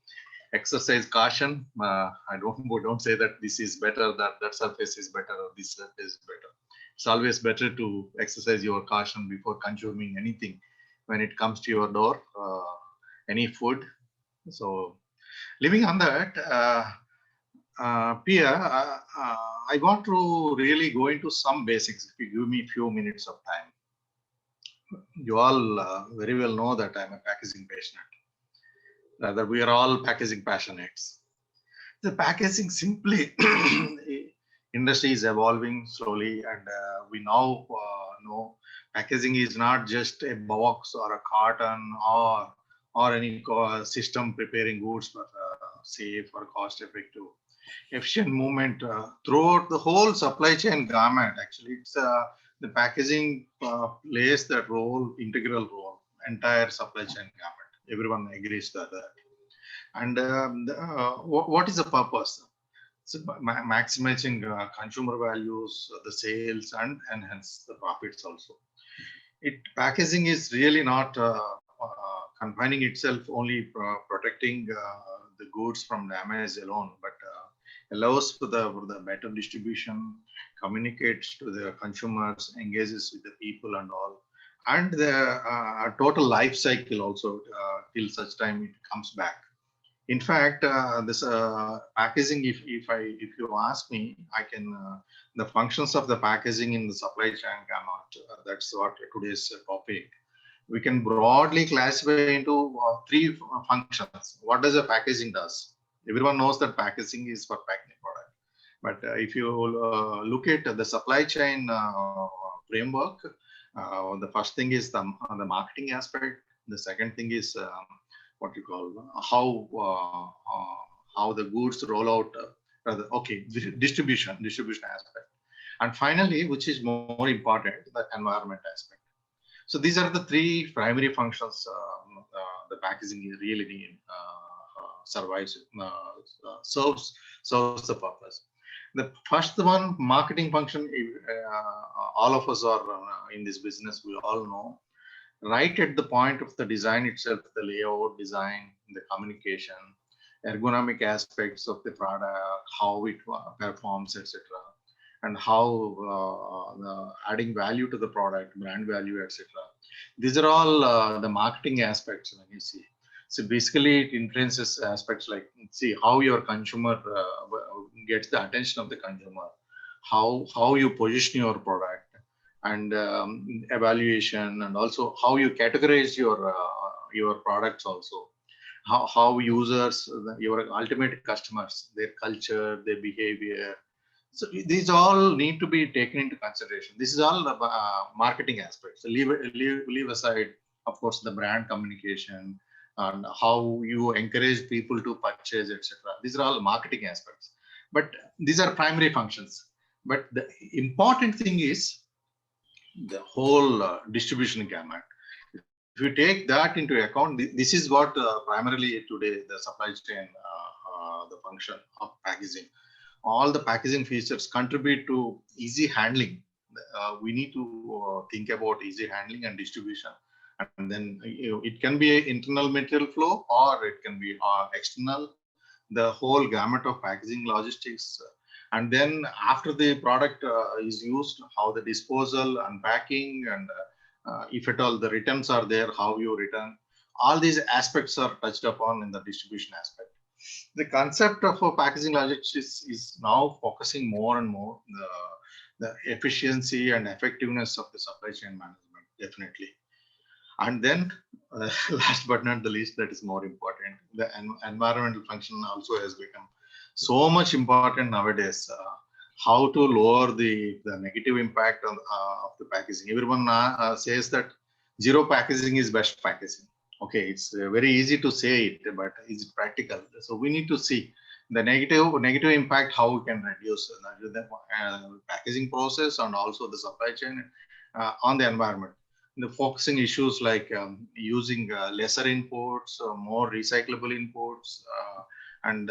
Exercise caution. I don't say that this is better, that surface is better, or this surface is better. It's always better to exercise your caution before consuming anything when it comes to your door, any food. So, living on that, Pia, I want to really go into some basics if you give me a few minutes of time. you all very well know that I'm a packaging passionate. Rather, we are all packaging passionates. The packaging simply industry is evolving slowly, and we now know packaging is not just a box or a carton or any system preparing goods for safe or cost effective efficient movement throughout the whole supply chain garment. Actually, it's the packaging plays that role, integral role, entire supply chain garment. Everyone agrees to that. And what is the purpose? So maximizing consumer values, the sales, and enhance the profits also. Packaging is really not confining itself only protecting the goods from damage alone, but allows for the better distribution, communicates to the consumers, engages with the people and all, and the total life cycle also till such time it comes back. In fact, this packaging, if you ask me, I can the functions of the packaging in the supply chain gamut. That's what today's topic. We can broadly classify into three functions. What does a packaging does? Everyone knows that packaging is for packing product. But if you look at the supply chain framework, the first thing is the marketing aspect. The second thing is what you call how the goods roll out. Distribution aspect, and finally, which is more important, the environment aspect. So these are the three primary functions the packaging really survives, serves the purpose. The first one, marketing function, all of us are in this business, we all know. Right at the point of the design itself, the layout, design, the communication, ergonomic aspects of the product, how it performs, etc., and how adding value to the product, brand value, etc. These are all the marketing aspects when you see. So basically, it influences aspects like, see, how your consumer gets the attention of the consumer, how you position your product, and evaluation, and also how you categorize your products also, how users, your ultimate customers, their culture, their behavior. So these all need to be taken into consideration. This is all marketing aspects. So leave aside, of course, the brand communication and how you encourage people to purchase, etc. These are all marketing aspects, but these are primary functions. But the important thing is the whole distribution gamut. If you take that into account, this is what primarily today the supply chain, the function of packaging. All the packaging features contribute to easy handling. We need to think about easy handling and distribution. And then it can be an internal material flow, or it can be external, the whole gamut of packaging logistics. And then after the product is used, how the disposal, unpacking, and if at all the returns are there, how you return. All these aspects are touched upon in the distribution aspect. The concept of packaging logistics is now focusing more and more the efficiency and effectiveness of the supply chain management, definitely. And then last but not the least, that is more important, the environmental function also has become so much important nowadays. How to lower the negative impact of the packaging. Everyone says that zero packaging is best packaging. Okay, it's very easy to say it, but is it practical? So we need to see the negative impact, how we can reduce the packaging process and also the supply chain on the environment. The focusing issues like using lesser inputs, more recyclable inputs, and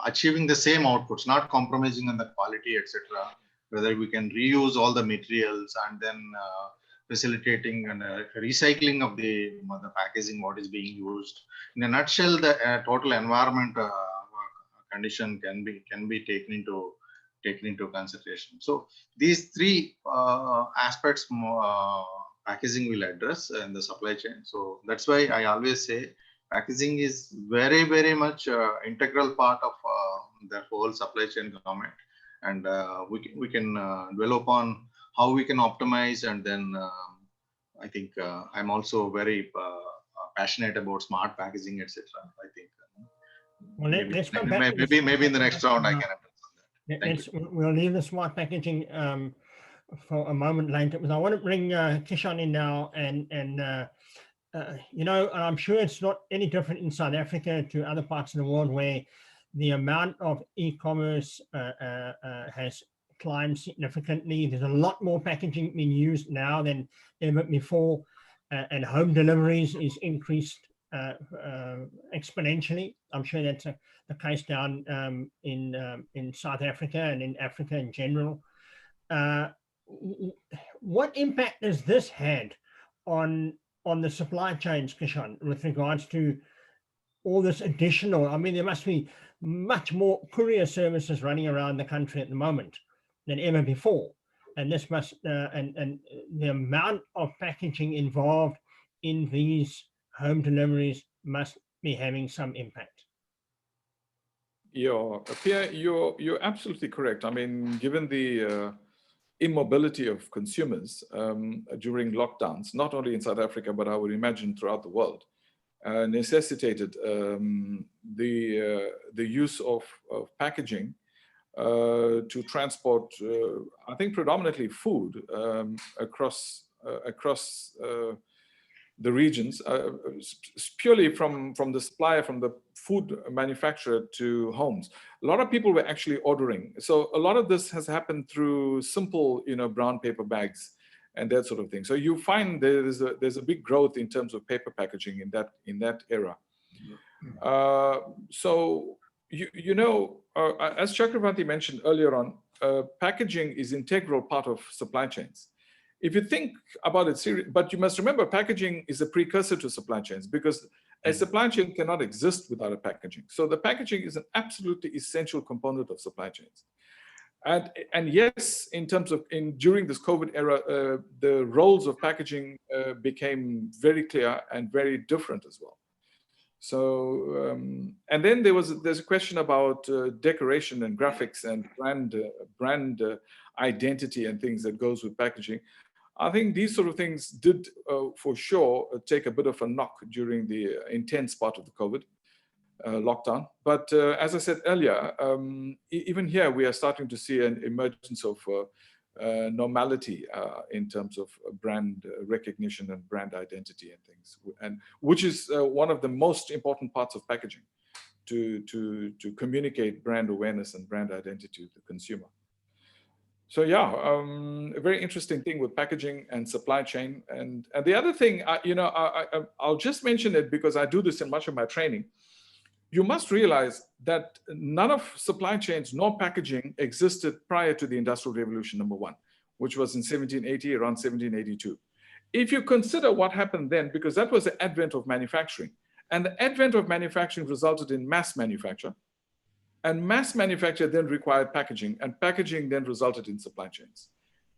achieving the same outputs, not compromising on the quality, etc. Whether we can reuse all the materials, and then facilitating and recycling of the packaging, what is being used. In a nutshell, the total environment condition can be taken into consideration. So these three aspects packaging will address in the supply chain. So that's why I always say packaging is very, very much integral part of the whole supply chain government, and we can dwell upon how we can optimize and then I think I'm also very passionate about smart packaging, etc. I think
Well, let's come back to
maybe in the next round I
uh,
can address on that. Thank you.
We'll leave the smart packaging for a moment later, because I want to bring Kishan in now, and you know, and I'm sure it's not any different in South Africa to other parts of the world where the amount of e-commerce has climbed significantly. There's a lot more packaging being used now than ever before, and home deliveries is increased exponentially. I'm sure that's the case down in South Africa and in Africa in general. What impact has this had on the supply chains, Kishan, with regards to all this additional? I mean, there must be much more courier services running around the country at the moment than ever before, and this must and the amount of packaging involved in these home deliveries must be having some impact.
Yeah, Pierre, you're absolutely correct. I mean, given the immobility of consumers during lockdowns, not only in South Africa, but I would imagine throughout the world, necessitated the use of packaging to transport, I think, predominantly food across the regions, purely from the supplier, from the food manufacturer to homes. A lot of people were actually ordering. So a lot of this has happened through simple, you know, brown paper bags and that sort of thing. So you find there's a big growth in terms of paper packaging in that era. So you know, as Chakravarti mentioned earlier on, packaging is an integral part of supply chains. If you think about it, but you must remember, packaging is a precursor to supply chains, because a supply chain cannot exist without a packaging. So the packaging is an absolutely essential component of supply chains. And yes, in terms of during this COVID era, the roles of packaging became very clear and very different as well. So and then there's a question about decoration and graphics and brand identity and things that goes with packaging. I think these sort of things did for sure take a bit of a knock during the intense part of the COVID lockdown. But as I said earlier, even here we are starting to see an emergence of normality in terms of brand recognition and brand identity and things, and which is one of the most important parts of packaging, to communicate brand awareness and brand identity to the consumer. So yeah, a very interesting thing with packaging and supply chain. And the other thing, I'll just mention it because I do this in much of my training. You must realize that none of supply chains nor packaging existed prior to the Industrial Revolution, number one, which was in 1780, around 1782. If you consider what happened then, because that was the advent of manufacturing, and the advent of manufacturing resulted in mass manufacture, and mass manufacture then required packaging, and packaging then resulted in supply chains.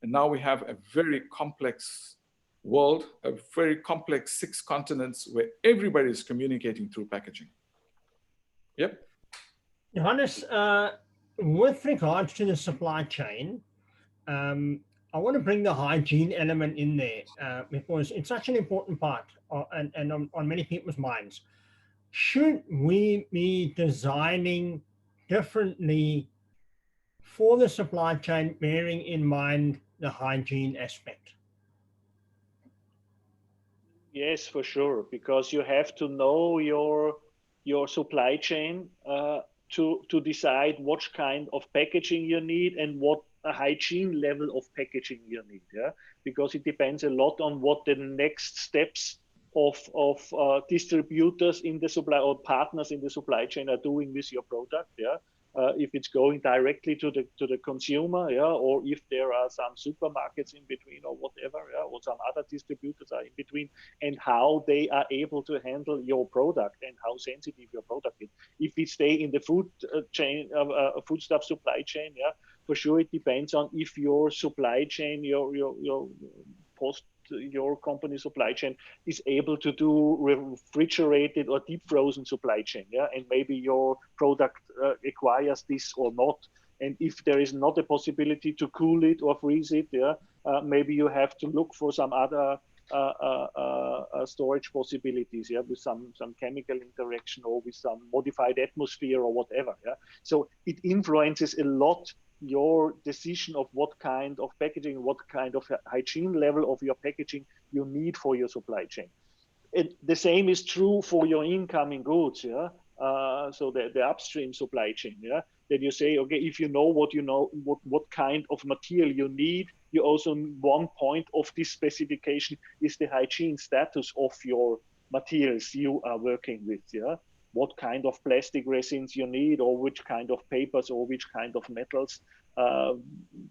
And now we have a very complex world, a very complex 6 continents where everybody is communicating through packaging. Yep.
Johannes, with regards to the supply chain, I want to bring the hygiene element in there because it's such an important part and on many people's minds. Should we be designing differently for the supply chain, bearing in mind the hygiene aspect?
Yes, for sure, because you have to know your supply chain to decide what kind of packaging you need and what a hygiene level of packaging you need. Yeah, because it depends a lot on what the next steps of distributors in the supply or partners in the supply chain are doing with your product. Yeah. If it's going directly to the consumer, yeah, or if there are some supermarkets in between or whatever, yeah, or some other distributors are in between, and how they are able to handle your product and how sensitive your product is. If we stay in the food chain, foodstuff supply chain, yeah, for sure it depends on if your supply chain, your company supply chain is able to do refrigerated or deep frozen supply chain, yeah, and maybe your product requires this or not. And if there is not a possibility to cool it or freeze it, yeah, maybe you have to look for some other storage possibilities, yeah, with some chemical interaction or with some modified atmosphere or whatever. Yeah, so it influences a lot your decision of what kind of packaging, what kind of hygiene level of your packaging you need for your supply chain. The same is true for your incoming goods, yeah. So the upstream supply chain, yeah. That you say, okay, if you know what kind of material you need, you also, one point of this specification is the hygiene status of your materials you are working with, yeah. What kind of plastic resins you need, or which kind of papers, or which kind of metals,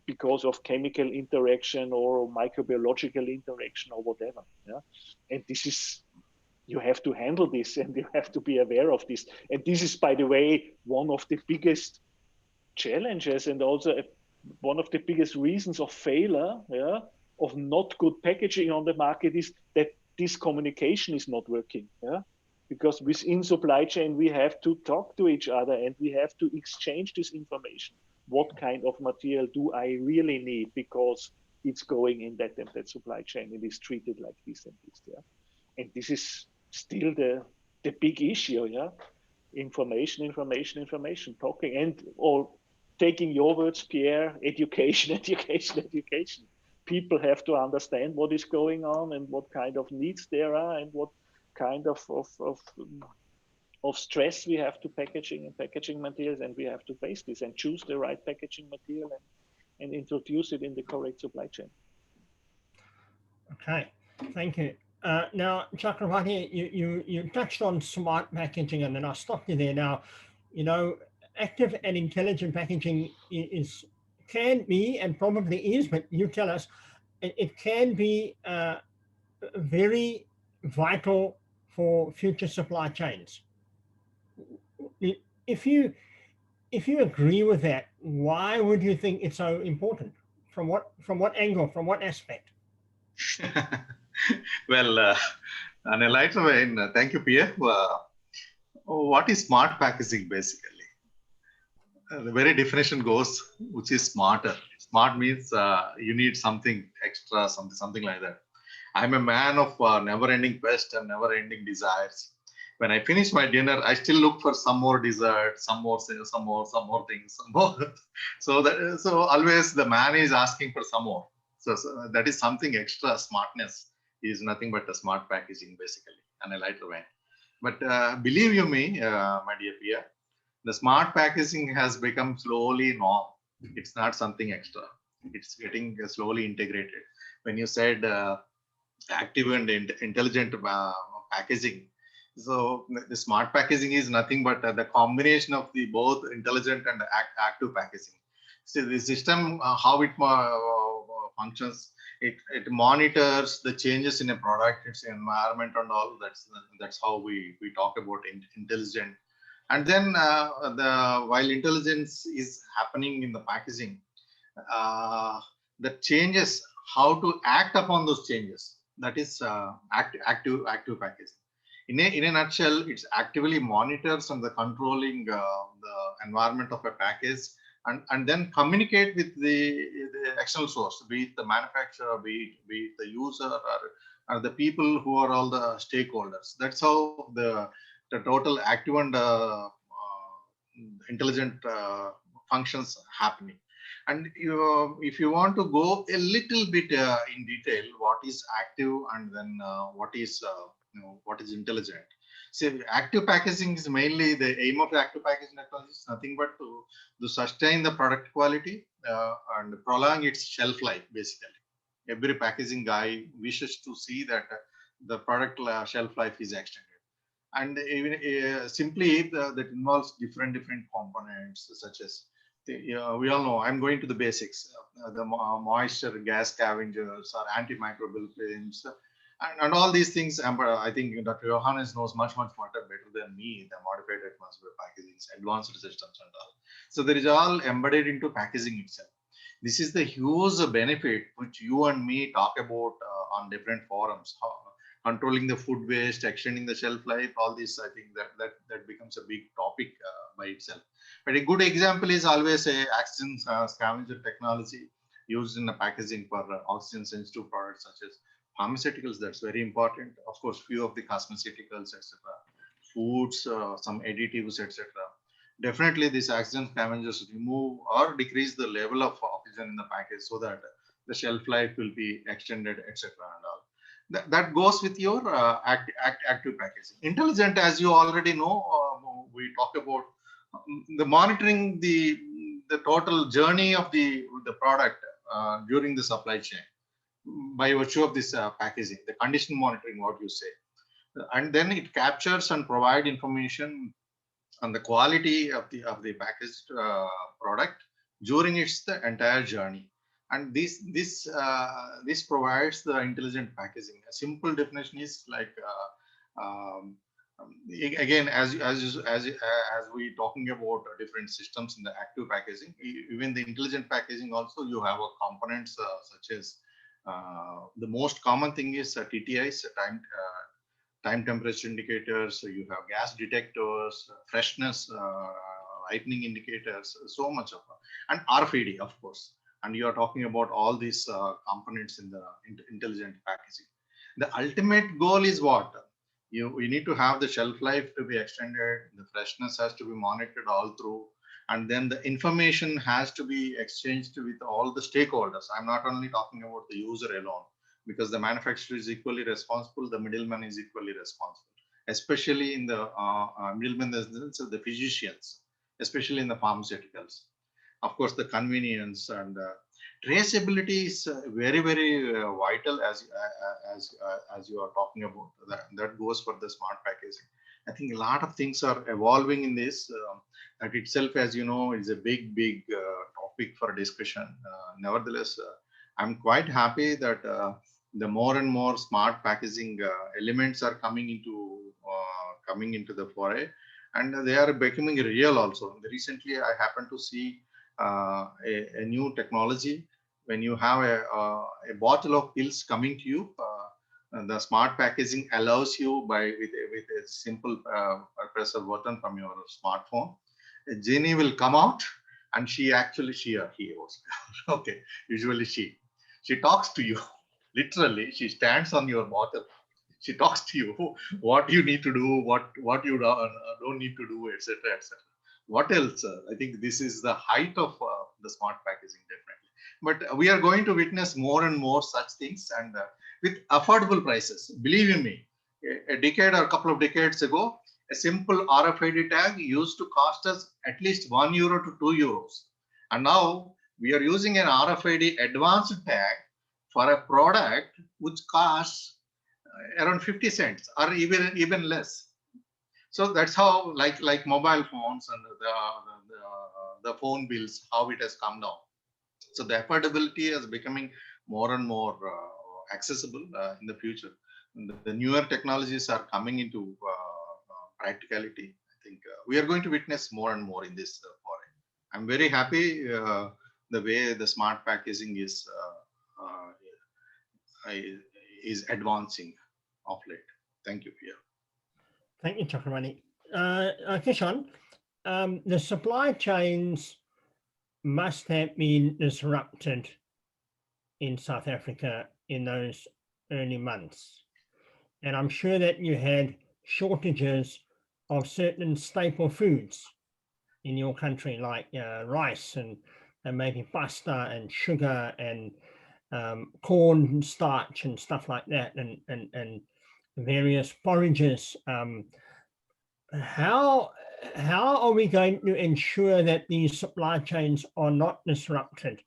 because of chemical interaction or microbiological interaction or whatever, yeah. And this is, you have to handle this, and you have to be aware of this. And this is, by the way, one of the biggest challenges, and also one of the biggest reasons of failure, yeah, of not good packaging on the market, is that this communication is not working, yeah. Because within supply chain, we have to talk to each other, and we have to exchange this information. What kind of material do I really need, because it's going in that and that supply chain, and is treated like this and this, yeah. And this is still the big issue, yeah. Information, talking, and, or taking your words, Pierre, education. People have to understand what is going on, and what kind of needs there are, and what kind of stress we have to packaging and packaging materials, and we have to face this and choose the right packaging material, and introduce it in the correct supply chain.
Okay, thank you. Now, Chakravarti, you touched on smart packaging, and then I'll stop you there. Now, you know, active and intelligent packaging can be, and probably is, but you tell us, it can be very vital for future supply chains. If you agree with that, why would you think it's so important? From what angle? From what aspect?
Well, on a lighter vein, thank you, Pierre. What is smart packaging basically? The very definition goes, which is smarter. Smart means you need something extra, something like that. I'm a man of never-ending quest and never-ending desires. When I finish my dinner, I still look for some more dessert, some more things, some more. So always the man is asking for some more. So that is something extra. Smartness is nothing but a smart packaging basically, on a lighter vein. But believe you me, my dear Pia, the smart packaging has become slowly norm. It's not something extra. It's getting slowly integrated. When you said active and intelligent packaging, so the smart packaging is nothing but the combination of the both intelligent and active packaging. So the system, how it functions, it monitors the changes in a product, its environment and all. That's how we talk about intelligent. And then while intelligence is happening in the packaging, the changes, how to act upon those changes, that is active packaging. In a nutshell, it's actively monitors and the controlling the environment of a package, and then communicate with the external source, be it the manufacturer, be it the user, or the people who are all the stakeholders. That's how the total active and intelligent functions happening. And if you want to go a little bit in detail, what is active and then what is intelligent? So active packaging is mainly the aim of the active packaging technology is nothing but to sustain the product quality and prolong its shelf life. Basically, every packaging guy wishes to see that the product shelf life is extended. And even simply that involves different components, such as we all know. I'm going to the basics: the moisture gas scavengers or antimicrobial films, and all these things. I think Dr. Johannes knows much better than me the modified atmosphere packaging, advanced systems, and all. So there is all embedded into packaging itself. This is the huge benefit which you and me talk about on different forums. Controlling the food waste, extending the shelf life, all this, I think that becomes a big topic by itself. But a good example is always a oxygen scavenger technology used in the packaging for oxygen sensitive products such as Pharmaceuticals, that's very important. Of course, few of the cosmeceuticals, etc. Foods, some additives, etc. Definitely, these oxygen scavengers remove or decrease the level of oxygen in the package so that the shelf life will be extended, etc. And all. That goes with your active packaging. Intelligent, as you already know, we talk about the monitoring the total journey of the product during the supply chain by virtue of this packaging, the condition monitoring, what you say, and then it captures and provide information on the quality of the packaged product during its the entire journey. And this provides the intelligent packaging. A simple definition is like again, as we talking about different systems in the active packaging, even the intelligent packaging also, you have components such as the most common thing is TTIs, time temperature indicators. So you have gas detectors, freshness, ripening indicators, so much of, and RFID, of course. And you are talking about all these components in the intelligent packaging. The ultimate goal is what? You need to have the shelf life to be extended. The freshness has to be monitored all through. And then the information has to be exchanged with all the stakeholders. I'm not only talking about the user alone, because the manufacturer is equally responsible, the middleman is equally responsible, especially in the middleman, the physicians, especially in the pharmaceuticals. Of course, the convenience and traceability is very, very vital as you are talking about. That goes for the smart packaging. I think a lot of things are evolving in this. That itself, as you know, is a big topic for discussion. Nevertheless, I'm quite happy that the more and more smart packaging elements are coming into the foray, and they are becoming real also. Recently, I happened to see a new technology. When you have a bottle of pills coming to you, the smart packaging allows you with a simple press a button from your smartphone. A genie will come out, and she or he was okay. Usually she talks to you. Literally, she stands on your bottle. She talks to you what you need to do, what you don't need to do, etc., etc. What else? I think this is the height of the smart packaging, definitely. But we are going to witness more and more such things, and with affordable prices. Believe you me, a decade or a couple of decades ago, a simple RFID tag used to cost us at least €1 to €2. And now we are using an RFID advanced tag for a product which costs around 50 cents or even less. So that's how, like mobile phones and the phone bills, how it has come down. So the affordability is becoming more and more accessible in the future. The newer technologies are coming into practicality. I think we are going to witness more and more in this foray. I'm very happy the way the smart packaging is advancing of late. Thank you, Pierre.
Thank you, Chakravarti. Kishan, the supply chains must have been disrupted in South Africa in those early months. And I'm sure that you had shortages of certain staple foods in your country, like rice and maybe pasta and sugar and corn starch and stuff like that, and various forages. How are we going to ensure that these supply chains are not disrupted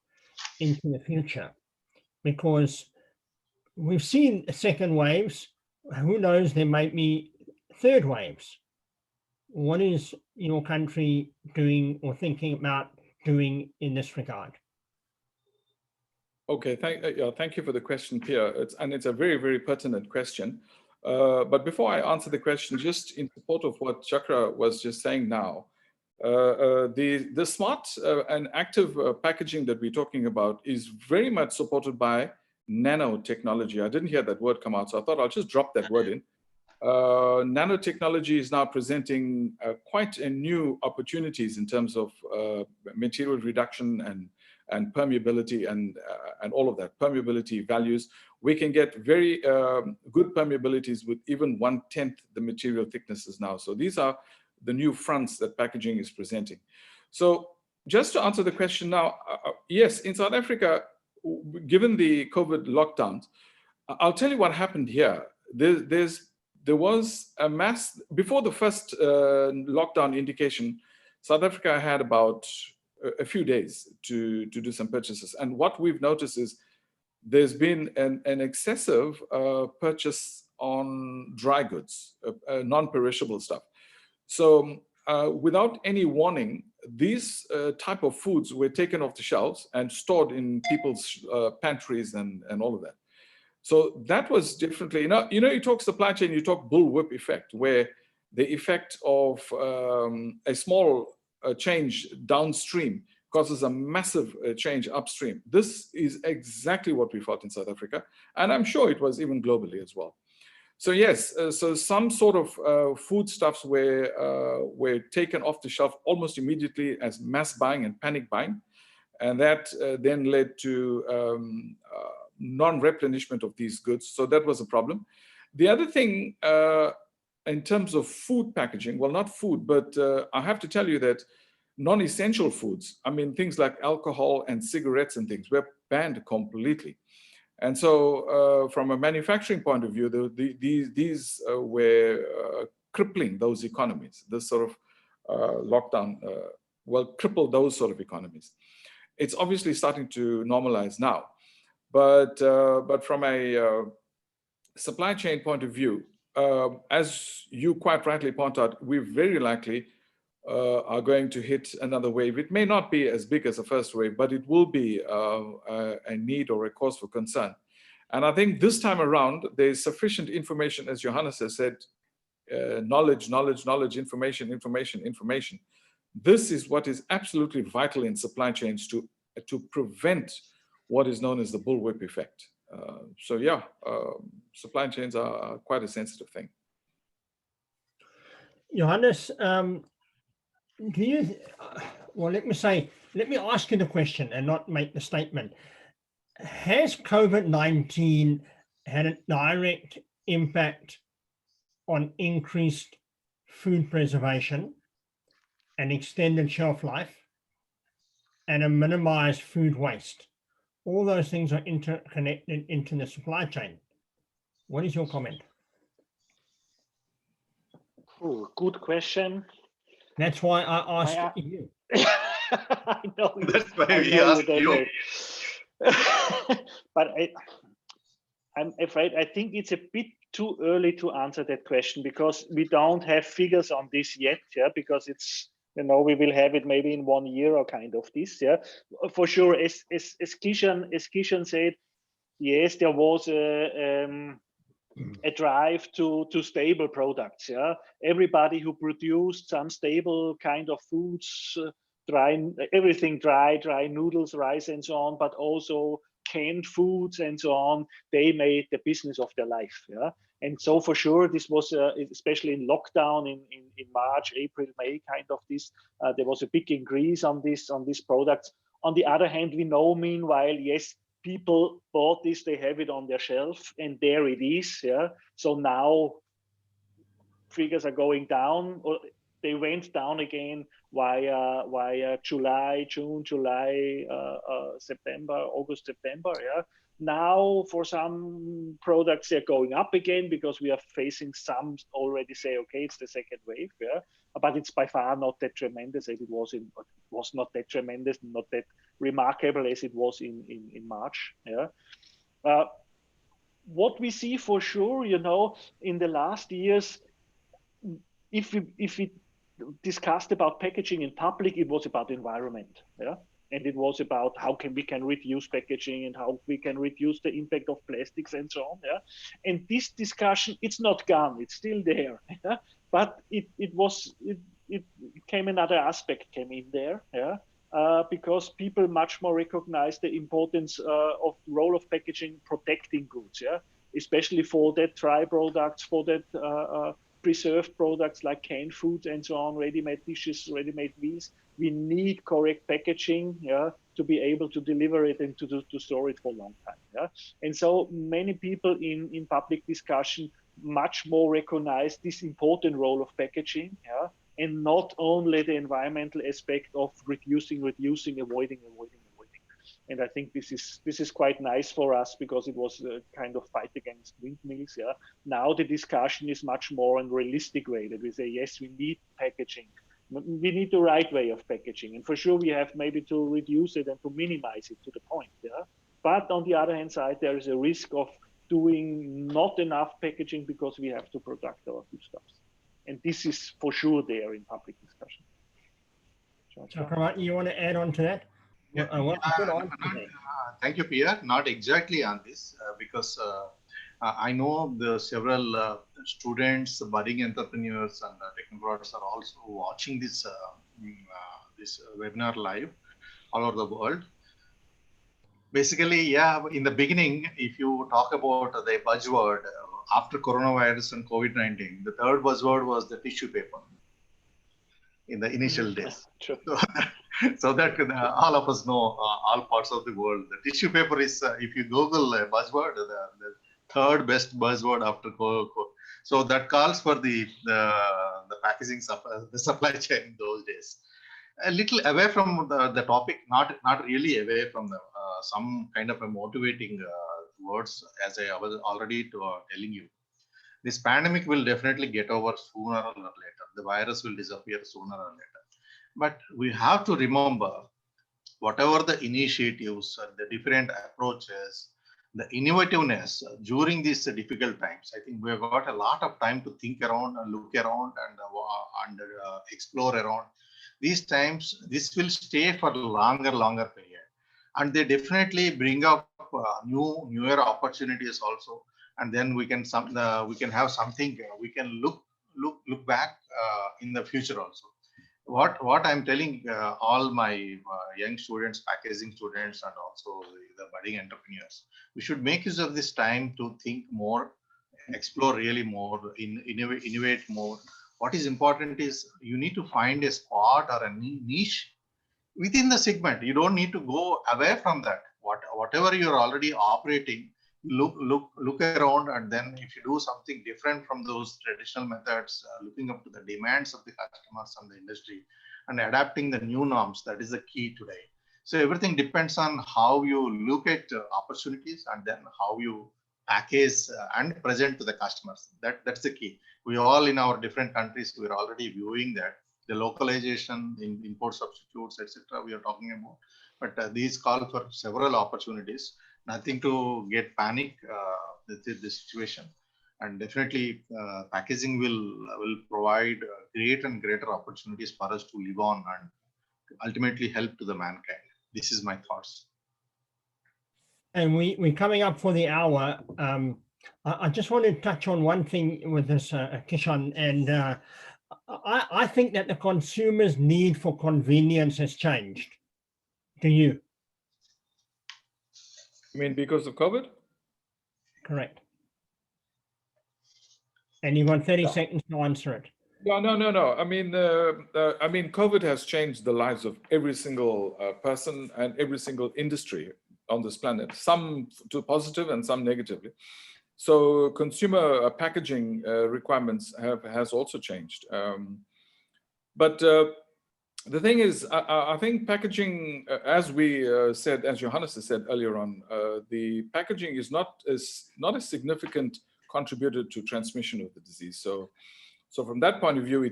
into the future? Because we've seen second waves. Who knows, there might be third waves. What is your country doing or thinking about doing in this regard?
Okay, thank you for the question, Pierre. It's a very, very pertinent question. But before I answer the question, just in support of what Chakra was just saying now, the smart and active packaging that we're talking about is very much supported by nanotechnology. I didn't hear that word come out, so I thought I'll just drop that word in. Nanotechnology is now presenting quite a new opportunities in terms of material reduction and permeability and all of that, permeability values, we can get very good permeabilities with even 1/10 the material thicknesses now. So these are the new fronts that packaging is presenting. So just to answer the question now, yes, in South Africa, given the COVID lockdowns, I'll tell you what happened here. There was a mass, before the first lockdown indication, South Africa had about a few days to do some purchases. And what we've noticed is there's been an excessive purchase on dry goods, non-perishable stuff. So without any warning, these type of foods were taken off the shelves and stored in people's pantries and all of that. So that was differently, you talk supply chain, you talk bullwhip effect, where the effect of a small change downstream causes a massive change upstream. This is exactly what we felt in South Africa, and I'm sure it was even globally as well. So yes, so some sort of foodstuffs were taken off the shelf almost immediately as mass buying and panic buying, and that then led to non-replenishment of these goods. So that was a problem. The other thing in terms of food packaging, well, not food, but I have to tell you that non-essential foods, I mean, things like alcohol and cigarettes and things were banned completely. And so from a manufacturing point of view, these were crippling those economies. This sort of lockdown crippled those sort of economies. It's obviously starting to normalize now. But from a supply chain point of view, as you quite rightly point out, we very likely are going to hit another wave. It may not be as big as the first wave, but it will be a need or a cause for concern. And I think this time around, there's sufficient information, as Johannes has said, knowledge, information. This is what is absolutely vital in supply chains to prevent what is known as the bullwhip effect. So yeah, supply chains are quite a sensitive thing.
Johannes, do you, well, let me ask you the question and not make the statement. Has COVID-19 had a direct impact on increased food preservation and extended shelf life and a minimized food waste? All those things are interconnected into the supply chain. What is your comment?
Oh, good question.
That's why I asked you.
I know.
That's why we asked you.
But I'm afraid I think it's a bit too early to answer that question, because we don't have figures on this yet. Yeah, because it's, we will have it maybe in 1 year or kind of this. Yeah, for sure. As Kishan said, yes, there was a drive to stable products. Yeah, everybody who produced some stable kind of foods, everything dry noodles, rice and so on, but also canned foods and so on, they made the business of their life. Yeah, and so for sure this was especially in lockdown in March, April, May, kind of this, there was a big increase on these products. On the other hand, we know meanwhile, yes, people bought this, they have it on their shelf, and there it is. Yeah, so now figures are going down, or they went down again via June, July, September, August, September. Yeah. Now for some products they're going up again, because we are facing some already say, okay, it's the second wave. Yeah, but it's by far not that tremendous as it was not that tremendous, not that remarkable as it was in March. Yeah. What we see for sure, in the last years, if we discussed about packaging in public, it was about environment. Yeah. And it was about how we can reduce packaging and how we can reduce the impact of plastics and so on. Yeah. And this discussion, it's not gone, it's still there. Yeah. But it came, another aspect came in there. Yeah. Because people much more recognize the importance of the role of packaging protecting goods. Yeah. Especially for that dry products, for that preserved products like canned foods and so on, ready-made dishes, ready-made meals. We need correct packaging, yeah, to be able to deliver it and to store it for a long time. Yeah? And so many people in public discussion much more recognize this important role of packaging, yeah? And not only the environmental aspect of reducing, avoiding. And I think this is quite nice for us, because it was a kind of fight against windmills. Yeah. Now the discussion is much more in a realistic way, that we say, yes, we need packaging. We need the right way of packaging. And for sure, we have maybe to reduce it and to minimize it to the point. Yeah. But on the other hand side, there is a risk of doing not enough packaging because we have to protect our foodstuffs. And this is for sure there in public discussion.
Chakravarti, you want to add on to that?
Yeah, thank you, Pierre. Not exactly on this, because I know the several students, budding entrepreneurs, and technocrats are also watching this this webinar live all over the world. Basically, yeah, in the beginning, if you talk about the buzzword after coronavirus and COVID-19, the third buzzword was the tissue paper in the initial days.
True.
So that all of us know, all parts of the world, the tissue paper is, if you Google a buzzword, the third best buzzword after COVID. So that calls for the packaging the supply chain in those days. A little away from the topic, not really away from the some kind of a motivating words, as I was already telling you. This pandemic will definitely get over sooner or later. The virus will disappear sooner or later. But we have to remember, whatever the initiatives, the different approaches, the innovativeness during these difficult times, I think we have got a lot of time to think around and look around and explore around. These times, this will stay for a longer period. And they definitely bring up newer opportunities also. And then we can have something we can look back in the future also. What I'm telling all my young students, packaging students, and also the budding entrepreneurs, we should make use of this time to think more, explore really more, innovate more. What is important is you need to find a spot or a niche within the segment. You don't need to go away from that. Whatever you're already operating, look around, and then if you do something different from those traditional methods, looking up to the demands of the customers and the industry, and adapting the new norms, that is the key today. So everything depends on how you look at opportunities, and then how you package and present to the customers. That's the key. We all in our different countries, we're already viewing that. The localization, in import substitutes, etc. we are talking about. But these call for several opportunities. Nothing to get panic with the situation. And definitely packaging will provide greater and greater opportunities for us to live on and ultimately help to the mankind. This is my thoughts.
And we're coming up for the hour. I just want to touch on one thing with this, Kishan, and I think that the consumer's need for convenience has changed. Do you?
You mean because of COVID?
Correct. And you've got 30 seconds to answer it.
No. I mean, COVID has changed the lives of every single person and every single industry on this planet, some to positive and some negatively. So consumer packaging requirements has also changed. But the thing is, I think packaging, as we said, as Johannes has said earlier on, the packaging is not a significant contributor to transmission of the disease. So from that point of view,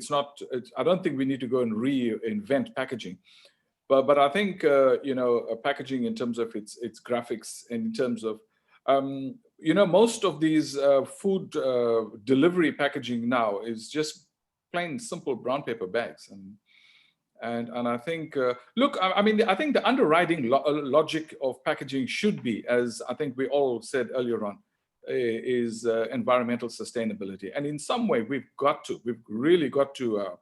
I don't think we need to go and reinvent packaging. But I think packaging in terms of its graphics, and in terms of most of these food delivery packaging now is just plain simple brown paper bags, and I think I think the underwriting logic of packaging should be, as I think we all said earlier on, is environmental sustainability. And in some way, we've really got to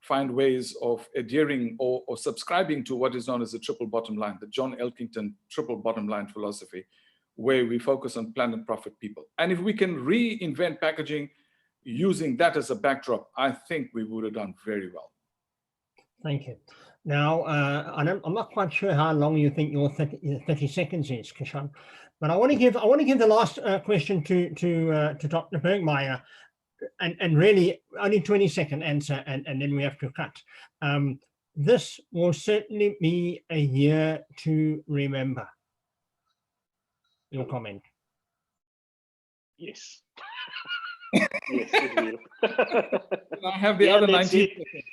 find ways of adhering or subscribing to what is known as the triple bottom line, the John Elkington triple bottom line philosophy, where we focus on planet, profit, people. And if we can reinvent packaging using that as a backdrop, I think we would have done very well.
Thank you. Now, I'm not quite sure how long you think your 30 seconds is, Kishan, but I want to give the last question to Dr. Bergmaier, and really only 20-second answer, and then we have to cut. This will certainly be a year to remember. Your comment.
Yes. Yes, it will.
I have the other
that's
19
it.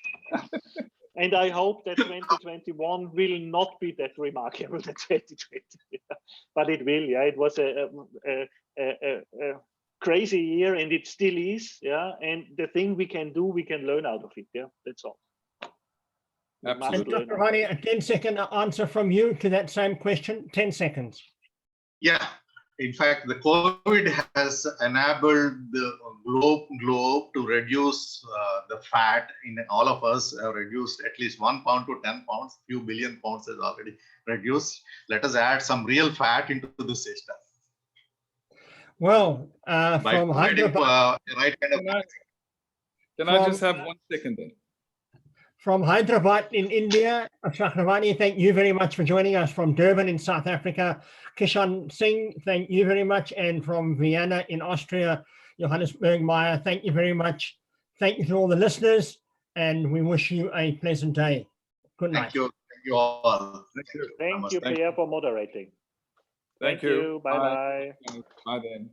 And I hope that 2021 will not be that remarkable that 2020, but it will. Yeah, it was a crazy year, and it still is. Yeah, and the thing we can do, we can learn out of it. Yeah, that's all.
And Dr. Hani, a 10-second answer from you to that same question. 10 seconds.
Yeah. In fact, the COVID has enabled the globe to reduce the fat in all of us, reduced at least 1 pound to 10 pounds, few billion pounds is already reduced. Let us add some real fat into the system.
Well, from Hyderabad,
right kind of
can I just have 1 second then?
From Hyderabad in India, Chakravarti, thank you very much for joining us. From Durban in South Africa, Kishan Singh, thank you very much. And from Vienna in Austria, Johannes Bergmaier, thank you very much. Thank you to all the listeners, and we wish you a pleasant day. Good night.
Thank you all.
Thank you, Pierre, for moderating.
Thank you.
Bye-bye.
Bye then.